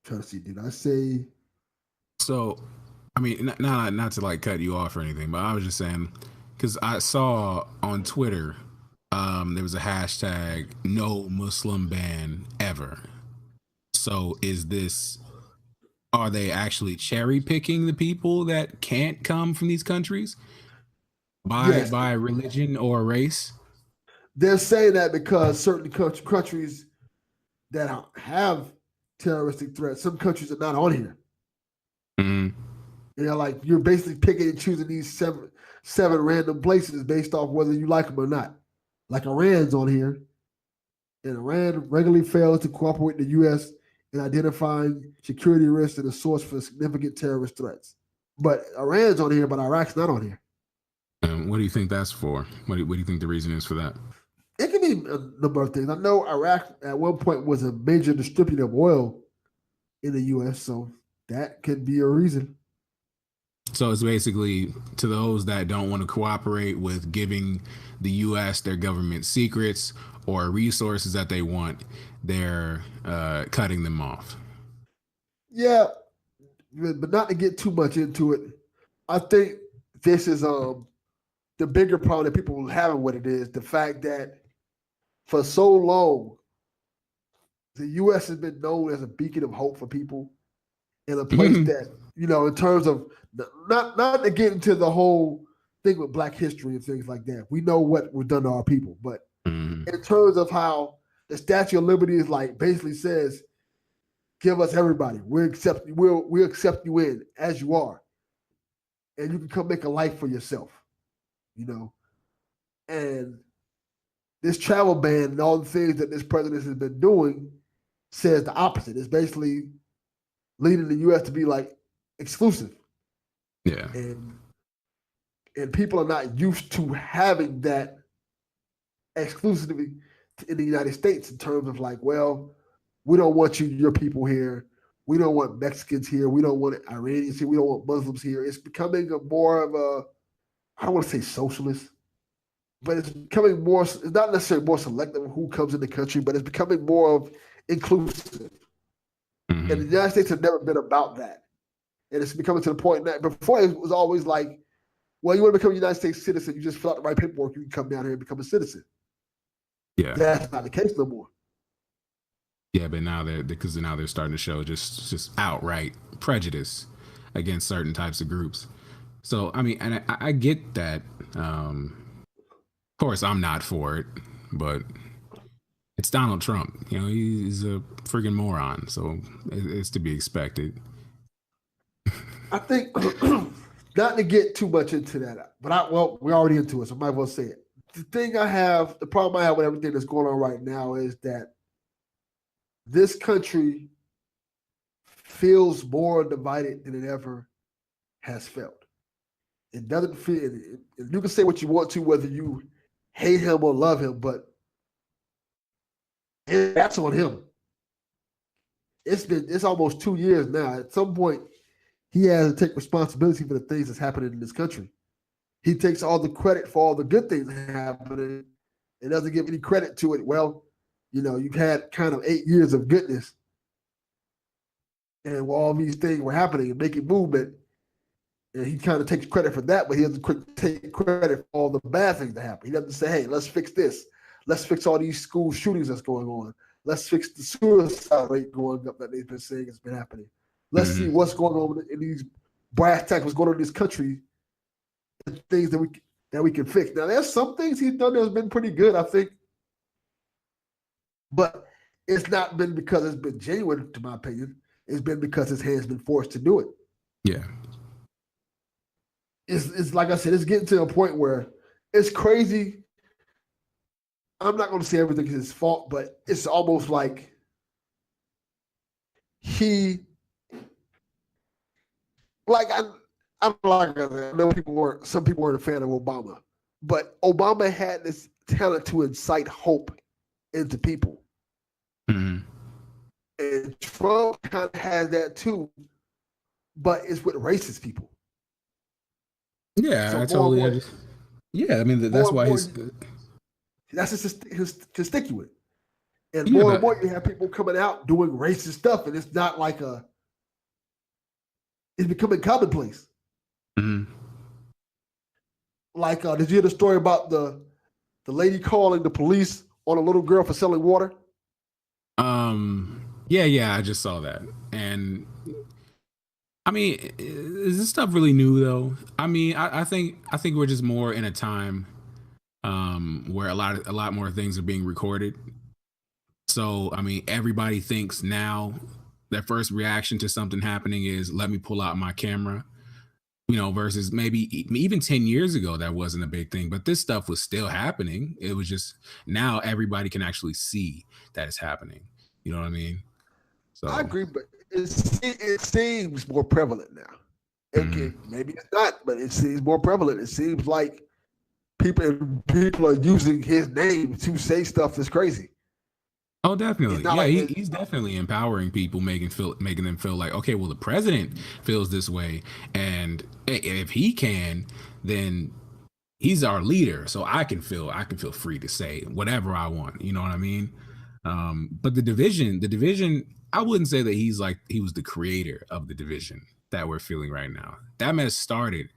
Trying to see, did I say? So, I mean, not to like cut you off or anything, but I was just saying because I saw on Twitter there was a hashtag no Muslim ban ever. So are they actually cherry picking the people that can't come from these countries by religion or race? They're saying that because certain countries that have terroristic threats, some countries are not on here. Mm-hmm. Like you're basically picking and choosing these seven random places based off whether you like them or not. Like Iran's on here, and Iran regularly fails to cooperate with the U.S. in identifying security risks and a source for significant terrorist threats. But Iran's on here, but Iraq's not on here. And what do you think that's for? What do you think the reason is for that? It can be a number of things. I know Iraq at one point was a major distributor of oil in the U.S., so that could be a reason. So it's basically to those that don't want to cooperate with giving the U.S. their government secrets or resources that they want, they're cutting them off. Yeah, but not to get too much into it. I think this is the bigger problem that people are having with it is the fact that for so long, the U.S. has been known as a beacon of hope for people in a place that, in terms of not to get into the whole thing with Black history and things like that. We know what was done to our people, but in terms of how the Statue of Liberty is like basically says, give us everybody. We'll accept you in as you are. And you can come make a life for yourself, And this travel ban and all the things that this president has been doing says the opposite. It's basically leading the U.S. to be like exclusive. Yeah. And people are not used to having that exclusivity in the United States in terms of like, well, we don't want your people here. We don't want Mexicans here. We don't want Iranians here. We don't want Muslims here. It's becoming more of a, I don't want to say socialist, but it's becoming more, it's not necessarily more selective of who comes in the country, but it's becoming more of inclusive. And the United States has never been about that. And it's becoming to the point that before it was always like, well, you want to become a United States citizen, you just fill out the right paperwork, you can come down here and become a citizen. Yeah. That's not the case no more. Yeah, but now they're starting to show just outright prejudice against certain types of groups. So I mean, and I get that. Of course, I'm not for it, but it's Donald Trump. He's a friggin' moron, so it's to be expected. I think not to get too much into that, but we're already into it, so I might as well say it. The problem I have with everything that's going on right now is that this country feels more divided than it ever has felt. It doesn't feel. You can say what you want to, whether you hate him or love him, but that's on him. It's almost 2 years now. At some point, he has to take responsibility for the things that's happening in this country. He takes all the credit for all the good things happening and doesn't give any credit to it. Well, you've had kind of 8 years of goodness, and all these things were happening and making movement, and he kind of takes credit for that, but he doesn't take credit for all the bad things that happen. He doesn't say, hey, let's fix this. Let's fix all these school shootings that's going on. Let's fix the suicide rate going up that they've been saying has been happening. Let's see what's going on in these brass tacks, what's going on in this country, things that that we can fix. Now, there's some things he's done that's been pretty good, I think, but it's not been because it's been genuine, to my opinion. It's been because his hand's been forced to do it. Yeah. It's like I said, it's getting to a point where it's crazy. I'm not going to say everything is his fault, but it's almost like I know some people weren't a fan of Obama, but Obama had this talent to incite hope into people. Mm-hmm. And Trump kind of has that too, but it's with racist people. Yeah, so I totally understand. Yeah, I mean that's why that's his constituent. And yeah, more and more you have people coming out doing racist stuff, and it's not like it's becoming commonplace. Mm-hmm. Like, did you hear the story about the lady calling the police on a little girl for selling water? Yeah, I just saw that. And I mean, is this stuff really new though? I mean, I think we're just more in a time where a lot more things are being recorded. So, I mean, everybody thinks now their first reaction to something happening is let me pull out my camera. Versus maybe even 10 years ago, that wasn't a big thing, but this stuff was still happening. It was just now everybody can actually see that it's happening. You know what I mean? So I agree, but it seems more prevalent now. Maybe it's not, but it seems more prevalent. It seems like people are using his name to say stuff that's crazy. Oh, definitely. Yeah, like he's definitely empowering people, making them feel like, okay, well, the president feels this way, and if he can, then he's our leader, so I can feel free to say whatever I want. You know what I mean? But the division, I wouldn't say that he was the creator of the division that we're feeling right now. That mess started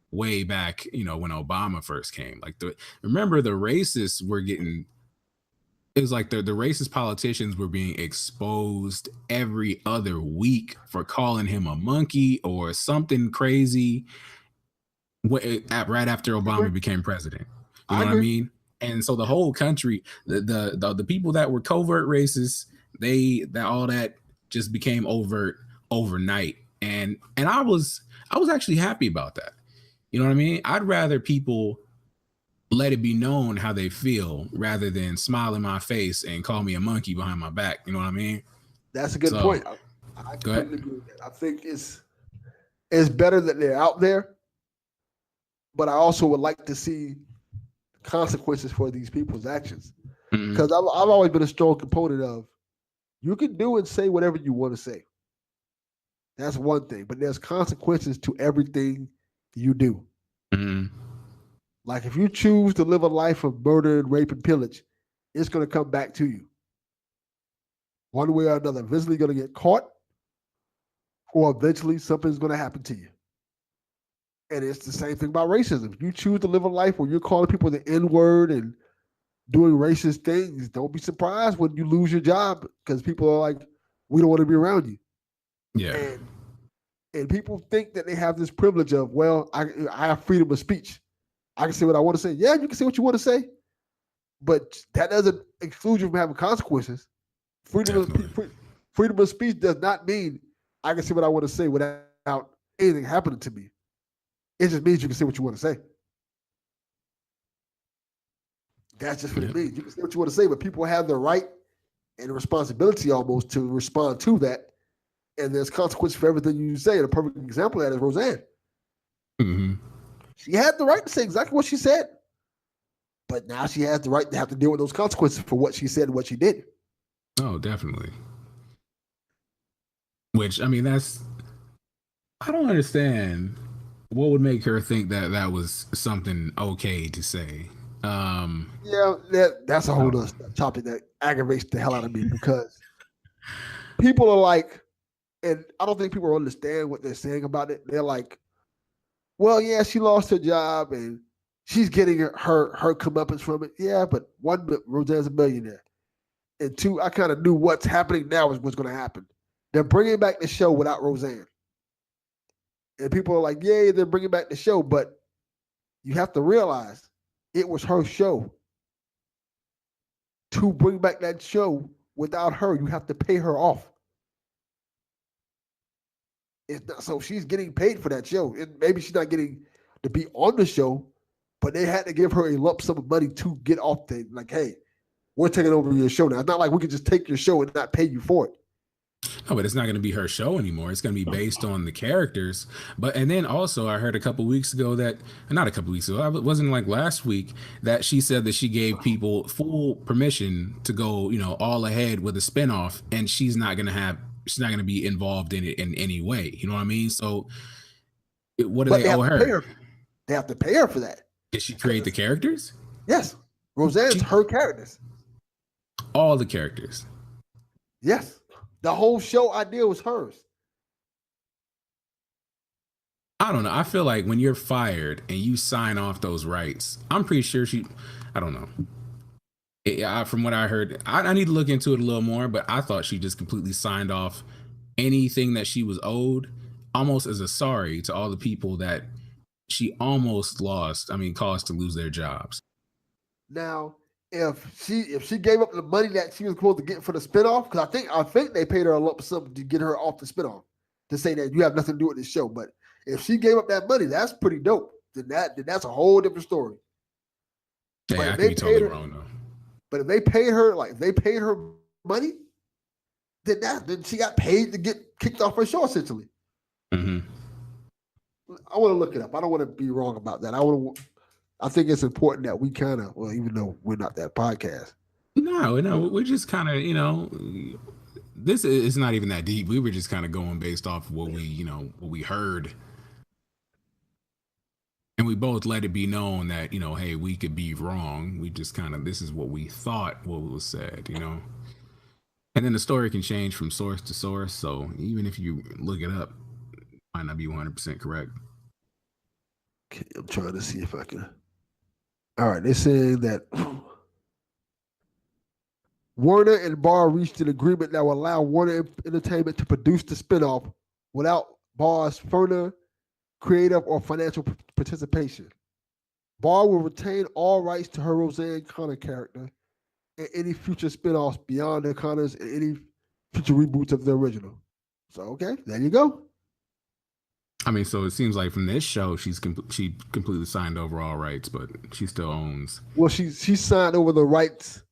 way back, when Obama first came. Like remember the racists were getting. It was like the racist politicians were being exposed every other week for calling him a monkey or something crazy right after Obama became president. You know what I mean? And so the whole country, the people that were covert racists, all that just became overt overnight. And I was actually happy about that. You know what I mean? I'd rather people let it be known how they feel rather than smile in my face and call me a monkey behind my back. You know what I mean? That's a good point. I completely agree with that. I think it's better that they're out there, but I also would like to see consequences for these people's actions. Because I've always been a strong component of you can do and say whatever you want to say. That's one thing, but there's consequences to everything you do. Mm-hmm. Like if you choose to live a life of murder and rape and pillage, it's going to come back to you. One way or another, eventually you're going to get caught, or eventually something's going to happen to you. And it's the same thing about racism. If you choose to live a life where you're calling people the N-word and doing racist things, don't be surprised when you lose your job because people are like, we don't want to be around you. Yeah. And people think that they have this privilege of, well, I have freedom of speech. I can say what I want to say. Yeah, you can say what you want to say, but that doesn't exclude you from having consequences. Freedom of speech does not mean I can say what I want to say without anything happening to me. It just means you can say what you want to say. That's just what it means. You can say what you want to say, but people have the right and the responsibility almost to respond to that. And there's consequences for everything you say. And a perfect example of that is Roseanne. Mm-hmm. She had the right to say exactly what she said, but now she has the right to have to deal with those consequences for what she said and what she did. Oh, definitely. Which, I mean, I don't understand what would make her think that was something okay to say. Yeah, that's a whole other topic that aggravates the hell out of me because people are like, and I don't think people understand what they're saying about it. They're like, well, yeah, she lost her job and she's getting her comeuppance from it. Yeah, but one, Roseanne's a millionaire. And two, I kind of knew what's happening now is what's going to happen. They're bringing back the show without Roseanne. And people are like, yay, they're bringing back the show. But You have to realize it was her show. To bring back that show without her, you have to pay her off. So she's getting paid for that show. And maybe she's not getting to be on the show, but they had to give her a lump sum of money to get off the, like, hey, we're taking over your show now. It's not like we can just take your show and not pay you for it. No, but it's not going to be her show anymore. It's going to be based on the characters. But and then also, I heard a couple weeks ago that, not a couple weeks ago, it wasn't like last week, that she said that she gave people full permission to go, all ahead with a spinoff, and she's not going to be involved in it in any way. You know what I mean? So, what do they owe her? They have to pay her for that. Did she create the characters? Yes, Roseanne's her characters. All the characters. Yes. The whole show idea was hers. I don't know. I feel like when you're fired and you sign off those rights, I'm pretty sure I don't know. From what I heard, I need to look into it a little more, but I thought she just completely signed off anything that she was owed, almost as a sorry to all the people that she almost caused to lose their jobs. Now, if she gave up the money that she was supposed to get for the spinoff, because I think they paid her a lump sum to get her off the spinoff, to say that you have nothing to do with this show. But if she gave up that money, that's pretty dope. Then that's a whole different story. Yeah, I could be totally wrong though. But if they paid her money, then she got paid to get kicked off her show essentially. Mm-hmm. I want to look it up. I don't want to be wrong about that. I think it's important that we kind of, even though we're not that podcast. No, we're just kind of, this is not even that deep. We were just kind of going based off of what we heard. And we both let it be known that, hey, we could be wrong. We just this is what we thought what was said, And then the story can change from source to source. So even if you look it up, it might not be 100% correct. Okay, I'm trying to see if I can. All right, they're saying that Warner and Barr reached an agreement that will allow Warner Entertainment to produce the spinoff without Barr's further creative or financial participation. Barr will retain all rights to her Roseanne Connor character and any future spinoffs beyond the Connors and any future reboots of the original. So, okay, there you go. So it seems like from this show, she completely signed over all rights, but she still owns. Well, she signed over the rights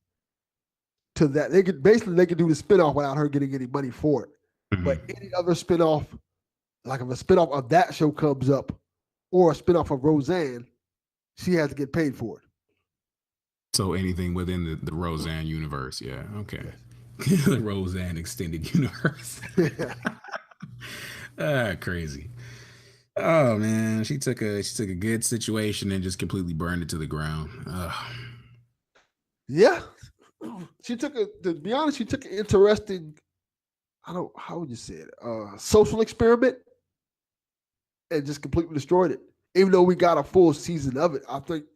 to that. They could do the spinoff without her getting any money for it. Mm-hmm. But any other spinoff, like if a spinoff of that show comes up, or a spinoff of Roseanne, she has to get paid for it. So anything within the Roseanne universe, yeah, okay. The Roseanne extended universe. Crazy. Oh man, she took a good situation and just completely burned it to the ground. Yeah, to be honest, she took an interesting, how would you say it, social experiment, and just completely destroyed it. Even though we got a full season of it, I think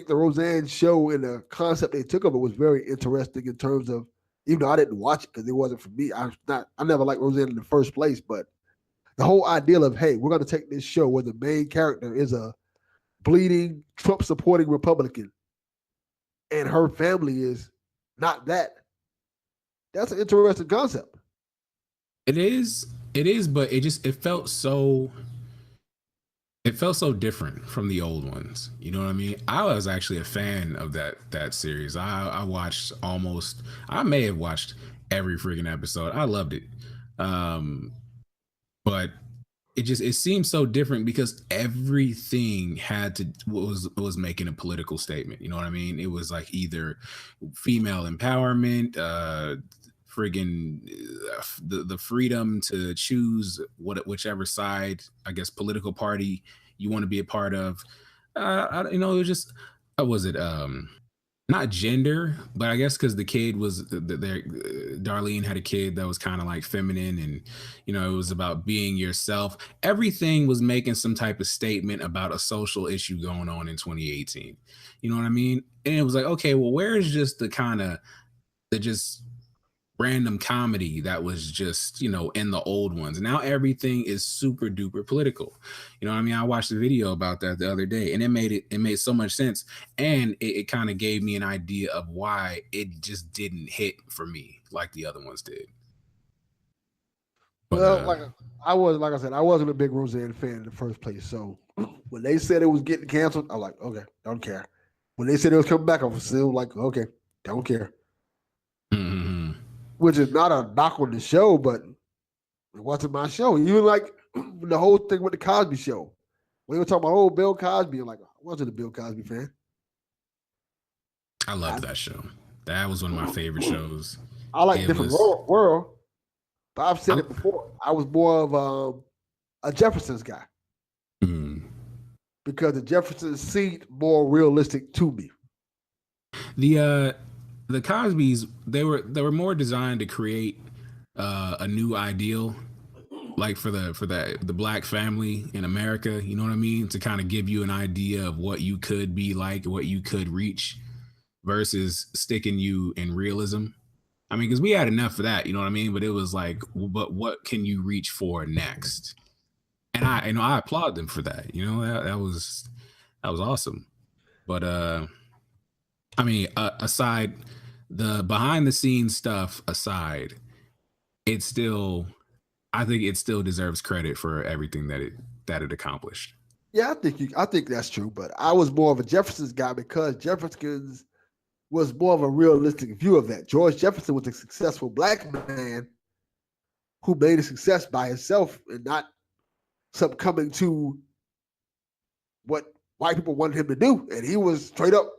the Roseanne show and the concept they took of it was very interesting in terms of, even though I didn't watch it because it wasn't for me. I never liked Roseanne in the first place, but the whole idea of, hey, we're going to take this show where the main character is a bleeding, Trump-supporting Republican, and her family is not that. That's an interesting concept. It is, but it felt so different from the old ones. You know what I mean? I was actually a fan of that series. I watched I may have watched every freaking episode. I loved it. But it seemed so different because everything was making a political statement. You know what I mean? It was like either female empowerment, the freedom to choose whichever side, I guess, political party you want to be a part of. It was just, not gender, but I guess because the kid was Darlene had a kid that was kind of like feminine, and it was about being yourself. Everything was making some type of statement about a social issue going on in 2018. You know what I mean? And it was like, okay, well, where's just the random comedy that was just, in the old ones. Now everything is super duper political. You know what I mean? I watched a video about that the other day, and it made so much sense. And it kind of gave me an idea of why it just didn't hit for me like the other ones did. But Well, like I said, I wasn't a big Roseanne fan in the first place. So when they said it was getting canceled, I'm like, okay, don't care. When they said it was coming back, I was still like, okay, don't care. mm-hmm. Which is not a knock on the show, but it wasn't my show. Even like the whole thing with the Cosby Show. When they were talking about Bill Cosby, I'm like, I wasn't a Bill Cosby fan. I loved that show. That was one of my favorite shows. I like Different World, but I've said it before. I was more of a Jefferson's guy because the Jeffersons seemed more realistic to me. The Cosbys, they were more designed to create a new ideal, like for the black family in America. You know what I mean? To kind of give you an idea of what you could be like, what you could reach, versus sticking you in realism. I mean, because we had enough of that, you know what I mean? But it was like, but what can you reach for next? And I applaud them for that. That was awesome. But I mean, aside the behind the scenes stuff aside, I think it still deserves credit for everything that it accomplished. Yeah, I think that's true. But I was more of a Jefferson's guy because Jefferson's was more of a realistic view of that. George Jefferson was a successful black man who made a success by himself and not succumbing to what white people wanted him to do. And he was straight up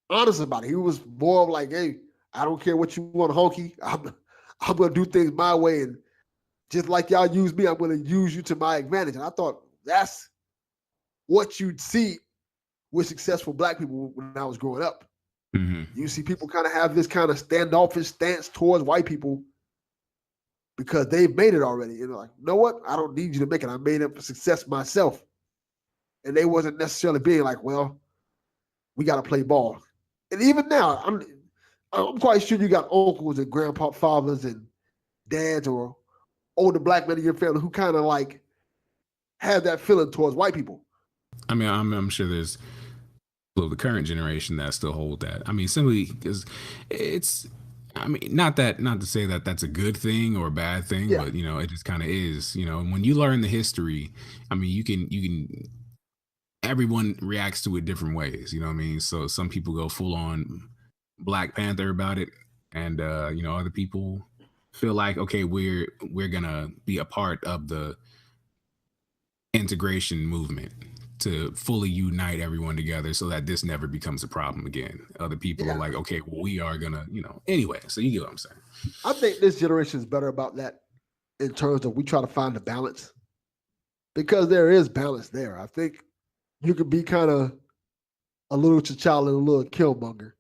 honest about it. He was more of like, hey, I don't care what you want, honky. I'm going to do things my way. And just like y'all use me, I'm going to use you to my advantage. And I thought that's what you'd see with successful black people when I was growing up. Mm-hmm. You see people kind of have this kind of standoffish stance towards white people because they've made it already. And they're like, you know what? I don't need you to make it. I made it for success myself. And they wasn't necessarily being like, well, we got to play ball. And even now, I'm quite sure you got uncles and grandfathers and dads or older black men in your family who kind of like have that feeling towards white people. I mean, I'm sure there's the current generation that still hold that. I mean, simply because it's, I mean, not to say that that's a good thing or a bad thing, but it just kind of is. When you learn the history, I mean, you can everyone reacts to it different ways. You know what I mean? So some people go full on Black Panther about it, and other people feel like, okay, we're gonna be a part of the integration movement to fully unite everyone together so that this never becomes a problem again. Other people are like, okay, well, we are gonna, anyway. So you get what I'm saying. I think this generation is better about that in terms of we try to find the balance because there is balance there. I think you could be kind of a little T'Challa and a little Killmonger.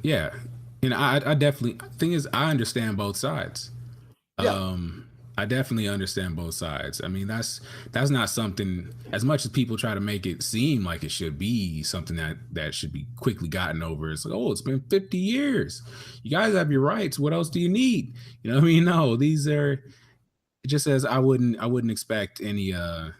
Yeah. And I definitely, thing is, I understand both sides. Yeah. I definitely understand both sides. I mean, that's not something, as much as people try to make it seem like it should be something that should be quickly gotten over. It's like, oh, it's been 50 years. You guys have your rights. What else do you need? You know what I mean? No, these are, it just says I wouldn't expect anyone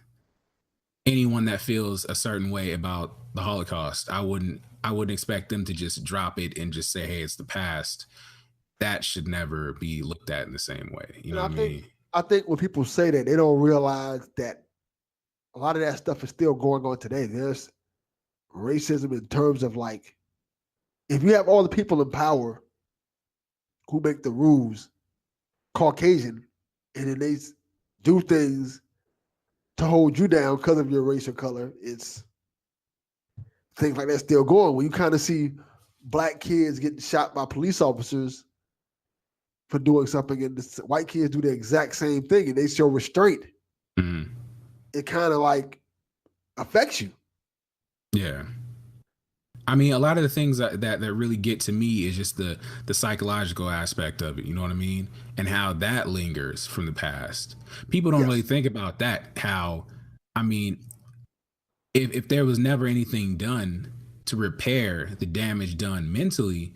that feels a certain way about the Holocaust. I wouldn't expect them to just drop it and just say, hey, it's the past. That should never be looked at in the same way. You know what I mean? I think when people say that, they don't realize that a lot of that stuff is still going on today. There's racism in terms of like, if you have all the people in power who make the rules Caucasian, and then they do things to hold you down because of your race or color, it's things like that still going. When you kind of see black kids getting shot by police officers for doing something, and the white kids do the exact same thing, and they show restraint. Mm-hmm. It kind of like affects you. Yeah. I mean, a lot of the things that really get to me is just the psychological aspect of it. You know what I mean? And how that lingers from the past. People don't really think about that. How, I mean, if there was never anything done to repair the damage done mentally,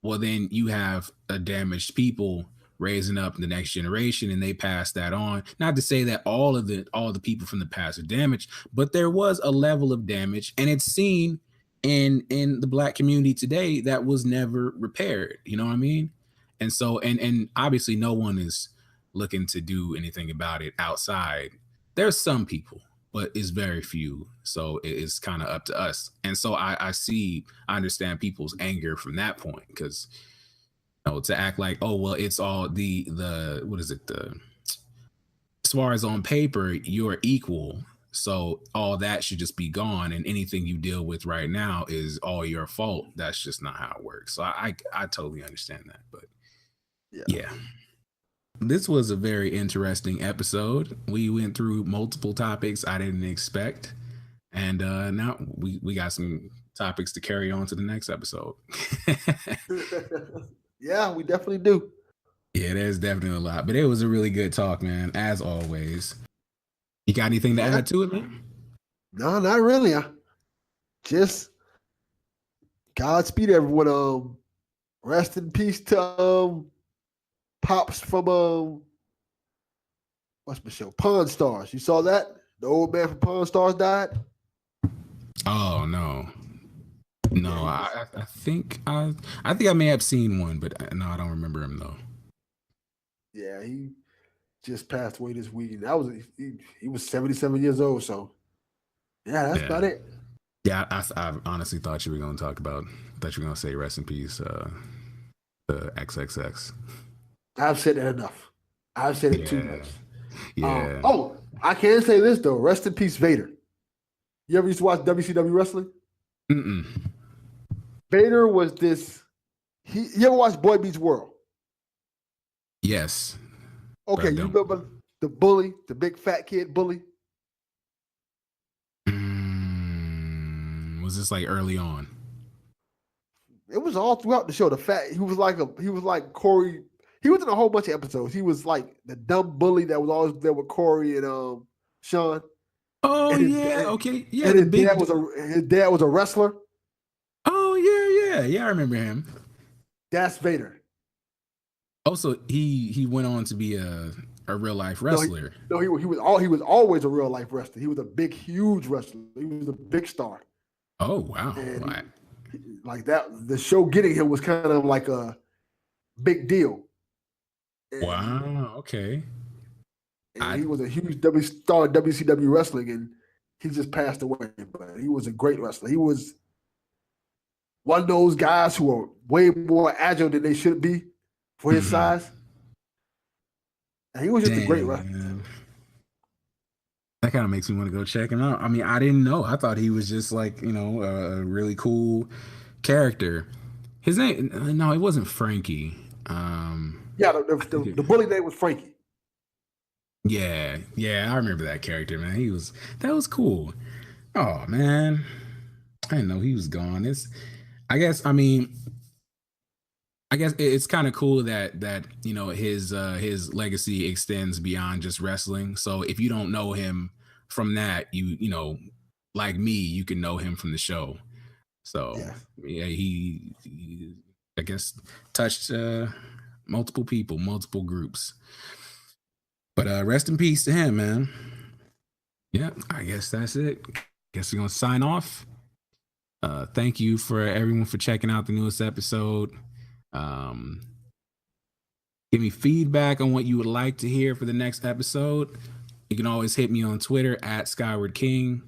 well, then you have a damaged people raising up the next generation, and they pass that on. Not to say that all the people from the past are damaged, but there was a level of damage, and it's seen in the black community today that was never repaired. You know what I mean? And so, and obviously, no one is looking to do anything about it outside. There's some people, but it's very few. So it's kind of up to us. And so I understand people's anger from that point, because to act like, oh well, it's all the what is it, the as far as on paper you're equal, so all that should just be gone, and anything you deal with right now is all your fault. That's just not how it works. So I totally understand that. But yeah, this was a very interesting episode. We went through multiple topics I didn't expect, and now we got some topics to carry on to the next episode. Yeah, we definitely do. Yeah, there's definitely a lot, but it was a really good talk, man, as always. You got anything to add to it, man? No, not really. Just Godspeed, everyone. Rest in peace to Pops from what's the show? Pawn Stars. You saw that? The old man from Pawn Stars died. Oh no. No, I think I may have seen one, but no, I don't remember him though. Yeah, he just passed away this week. That was he was 77 years old. So yeah, that's about it. Yeah, I honestly thought you were going to talk about. Thought you were going to say rest in peace, the XXX. I've said it enough. I've said it too much. Yeah. Oh, I can say this though. Rest in peace, Vader. You ever used to watch WCW wrestling? Mm-mm. Vader was this. You ever watch Boy Meets World? Yes. Okay, you remember the bully, the big fat kid bully? Was this like early on? It was all throughout the show. He was like Corey. He was in a whole bunch of episodes. He was like the dumb bully that was always there with Corey and Sean. Oh and okay, yeah. And his dad was a wrestler. Oh yeah. I remember him. That's Vader. Also, he went on to be a real life wrestler. He was always a real life wrestler. He was a big, huge wrestler. He was a big star. Oh wow! Like that, the show getting him was kind of like a big deal. Wow. Okay. And he was a huge star in WCW wrestling, and he just passed away. But he was a great wrestler. He was one of those guys who are way more agile than they should be for his size. And he was just a great wrestler. Man. That kind of makes me want to go check him out. I mean, I didn't know. I thought he was just like, a really cool character. His name, no, it wasn't Frankie. Yeah, the bully name was Frankie. Yeah, I remember that character, man. That was cool. Oh man, I didn't know he was gone. I guess it's kind of cool that his legacy extends beyond just wrestling. So if you don't know him from that, you like me, you can know him from the show. So yeah, he I guess touched multiple people, multiple groups. But rest in peace to him, man. Yeah, I guess that's it. Guess we're gonna sign off. Thank you for everyone for checking out the newest episode. Give me feedback on what you would like to hear for the next episode. You can always hit me on Twitter at Skyward King.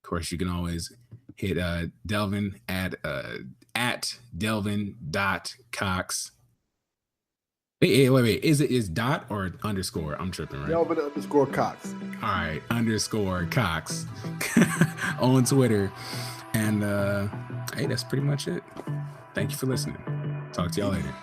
Of course, you can always hit Delvin at Delvin.Cox. Wait. Is dot or underscore? I'm tripping, right? Delvin_Cox. All right, _Cox on Twitter. And hey, that's pretty much it. Thank you for listening. Talk to y'all later.